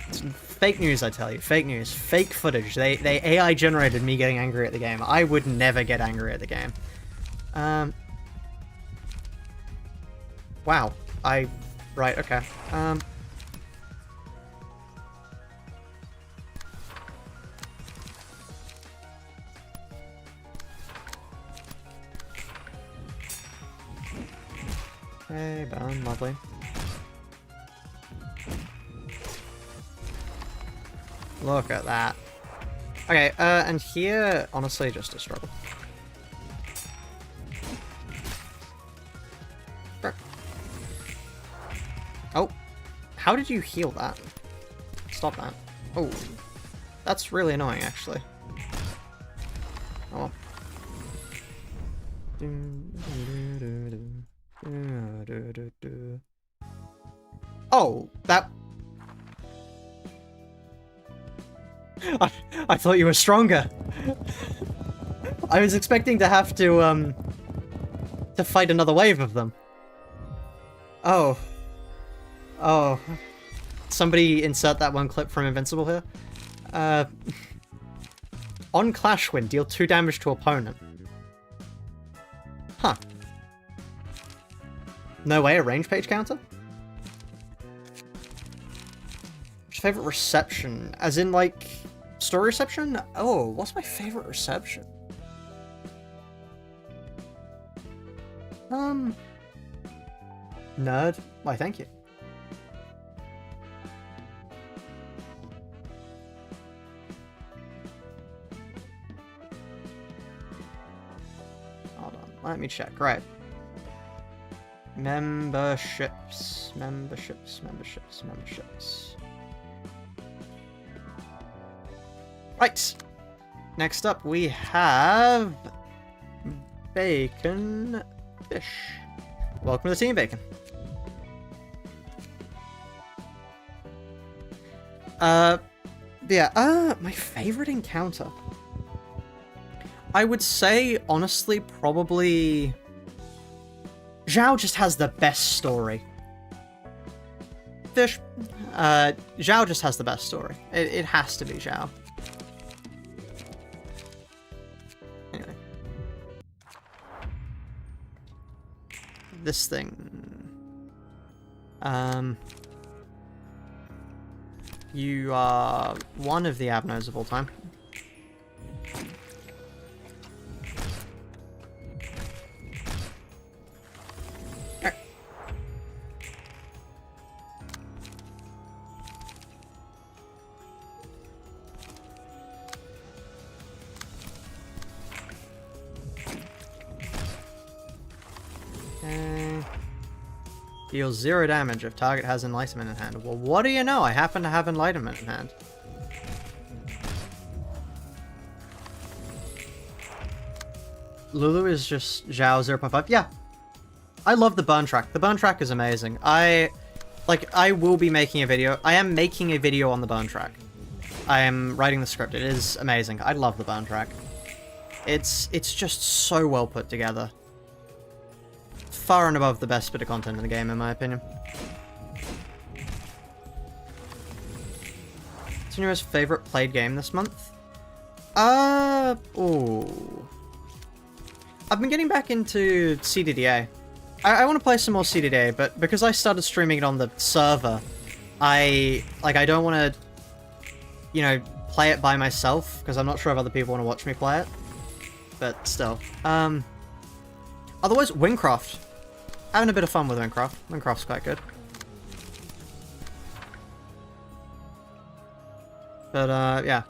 It's fake news, I tell you. Fake news. Fake footage. They AI generated me getting angry at the game. I would never get angry at the game. Wow. Right, okay. Hey, bone, lovely. Look at that. Okay, and here, honestly, just a struggle. Oh, how did you heal that? Stop that. Oh, that's really annoying, actually. Oh. Oh, that... I thought you were stronger. I was expecting to have to fight another wave of them. Oh. Oh. Somebody insert that one clip from Invincible here. On Clash Win, deal 2 damage to opponent. Huh. No way, a range page counter? What's your favorite reception? As in, like, story reception? Oh, what's my favorite reception? Nerd? Why, thank you. Hold on, let me check. Right. Memberships. Right. Next up, we have Bacon Fish. Welcome to the team, Bacon. Yeah, my favorite encounter. I would say, honestly, probably... Zhao just has the best story. Fish. Zhao just has the best story. It has to be Zhao. Anyway. This thing. You are one of the Abnos of all time. Okay. Deals 0 damage if target has enlightenment in hand. Well, what do you know? I happen to have enlightenment in hand. Lulu is just Zhao 0.5. Yeah. I love the burn track. The burn track is amazing. I will be making a video. I am making a video on the burn track. I am writing the script. It is amazing. I love the burn track. It's just so well put together. Far and above the best bit of content in the game, in my opinion. What's your most favorite played game this month? Ooh. I've been getting back into CDDA. I want to play some more CDDA, but because I started streaming it on the server, I don't want to, you know, play it by myself, because I'm not sure if other people want to watch me play it. But still. Otherwise, Wingcraft. Having a bit of fun with Wingcraft. Wingcraft's quite good. But, yeah.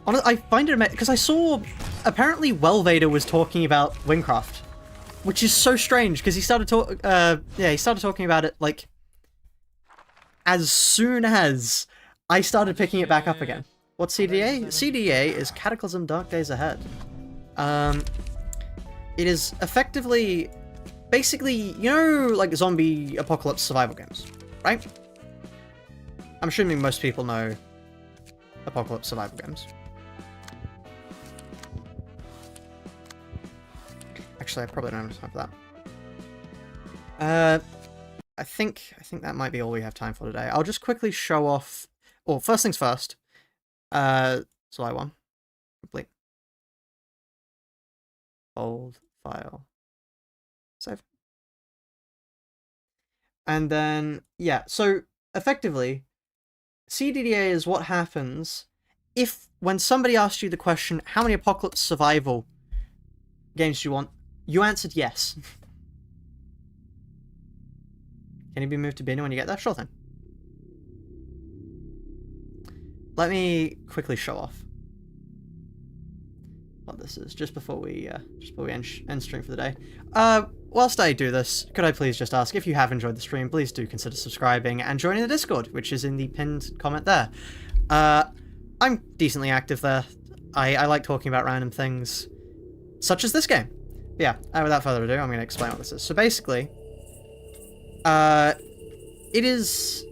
I find it amazing, because I saw, apparently Welvader was talking about Wingcraft, which is so strange, because he started talking about it, like, as soon as I started picking it back up again. What's CDA? CDA is Cataclysm Dark Days Ahead. It is effectively, basically, you know, like zombie apocalypse survival games, right? I'm assuming most people know apocalypse survival games. Actually, I probably don't have time for that. I think that might be all we have time for today. I'll just quickly show off. Well, first things first. July 1. Complete. Hold file. Save. And then, yeah, so effectively, CDDA is what happens if, when somebody asks you the question, how many apocalypse survival games do you want? You answered yes. Can you be moved to bin when you get there? Sure thing. Let me quickly show off what this is just before we end stream for the day. Whilst I do this, could I please just ask, if you have enjoyed the stream, please do consider subscribing and joining the Discord, which is in the pinned comment there. I'm decently active there. I like talking about random things, such as this game. Yeah, without further ado, I'm going to explain what this is. So basically, it is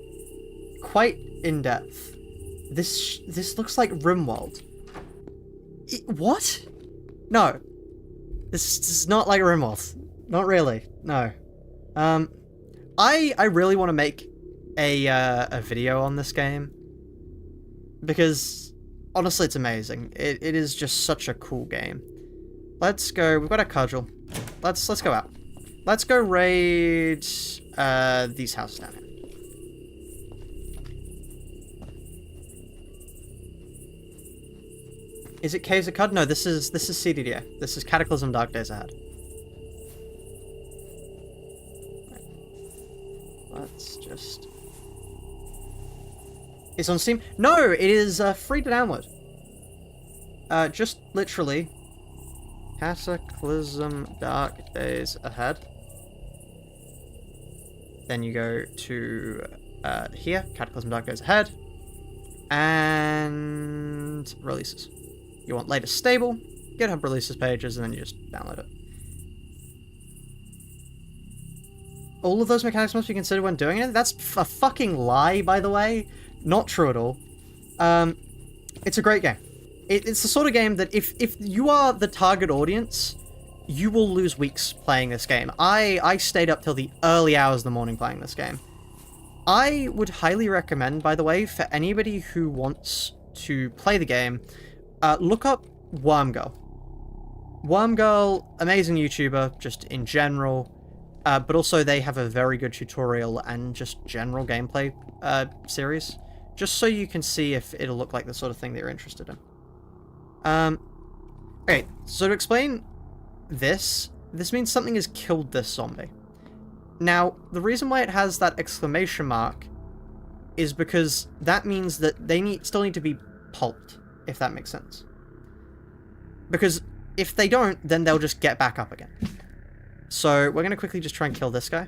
quite in-depth. This looks like RimWorld. What? No. This is not like RimWorld. Not really. No. I really want to make a video on this game, because honestly, it's amazing. It is just such a cool game. Let's go. We've got a cudgel. Let's go out. Let's go raid these houses down here. Is it Caves of Cud? No, this is CDDA. This is Cataclysm Dark Days Ahead. Let's just... It's on Steam? No, it is free to download. Just literally Cataclysm Dark Days Ahead. Then you go to here, Cataclysm Dark Days Ahead, and releases. You want latest stable, GitHub releases pages, and then you just download it. All of those mechanics must be considered when doing it? That's a fucking lie, by the way. Not true at all. It's a great game. It's the sort of game that if you are the target audience, you will lose weeks playing this game. I stayed up till the early hours of the morning playing this game. I would highly recommend, by the way, for anybody who wants to play the game, look up Wormgirl. Wormgirl, amazing YouTuber, just in general, but also they have a very good tutorial and just general gameplay series, just so you can see if it'll look like the sort of thing that you're interested in. Okay, so to explain this means something has killed this zombie. Now, the reason why it has that exclamation mark is because that means that they still need to be pulped. if that makes sense. Because if they don't, then they'll just get back up again. So we're going to quickly just try and kill this guy.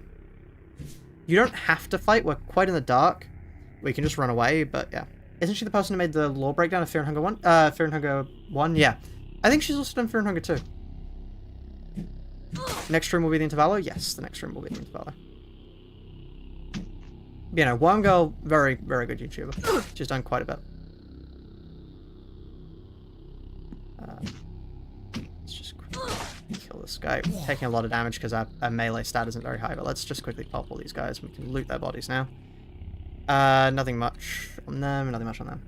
You don't have to fight. We're quite in the dark. We can just run away, but yeah. Isn't she the person who made the lore breakdown of Fear and Hunger 1? Fear and Hunger 1? Yeah. I think she's also done Fear and Hunger 2. Next stream will be the Intervallo? Yes, the next stream will be the Intervallo. You know, Worm Girl, very, very good YouTuber. She's done quite a bit. Let's just quickly kill this guy. We're taking a lot of damage because our melee stat isn't very high, but let's just quickly pop all these guys. We can loot their bodies now. Nothing much on them, nothing much on them.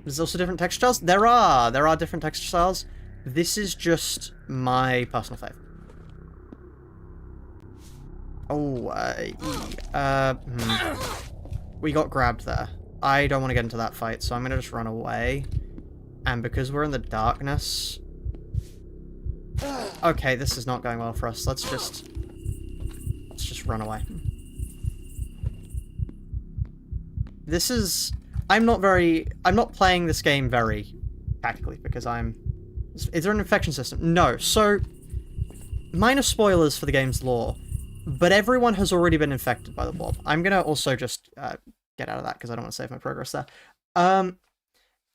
There's also different texture styles? There are different texture styles. This is just my personal favourite. Oh, we got grabbed there. I don't want to get into that fight, so I'm going to just run away. And because we're in the darkness... Okay, this is not going well for us. Let's just run away. This is... I'm not playing this game very tactically, because Is there an infection system? No. So, minor spoilers for the game's lore, but everyone has already been infected by the blob. I'm going to also just get out of that because I don't want to save my progress there.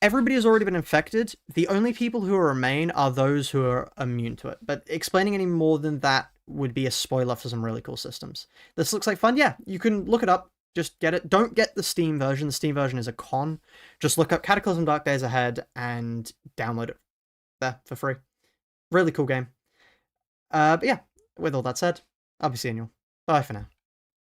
Everybody has already been infected. The only people who remain are those who are immune to it. But explaining any more than that would be a spoiler for some really cool systems. This looks like fun. Yeah, you can look it up. Just get it. Don't get the Steam version. The Steam version is a con. Just look up Cataclysm Dark Days Ahead and download it there for free. Really cool game. But yeah, with all that said, I'll be seeing you all. Bye for now.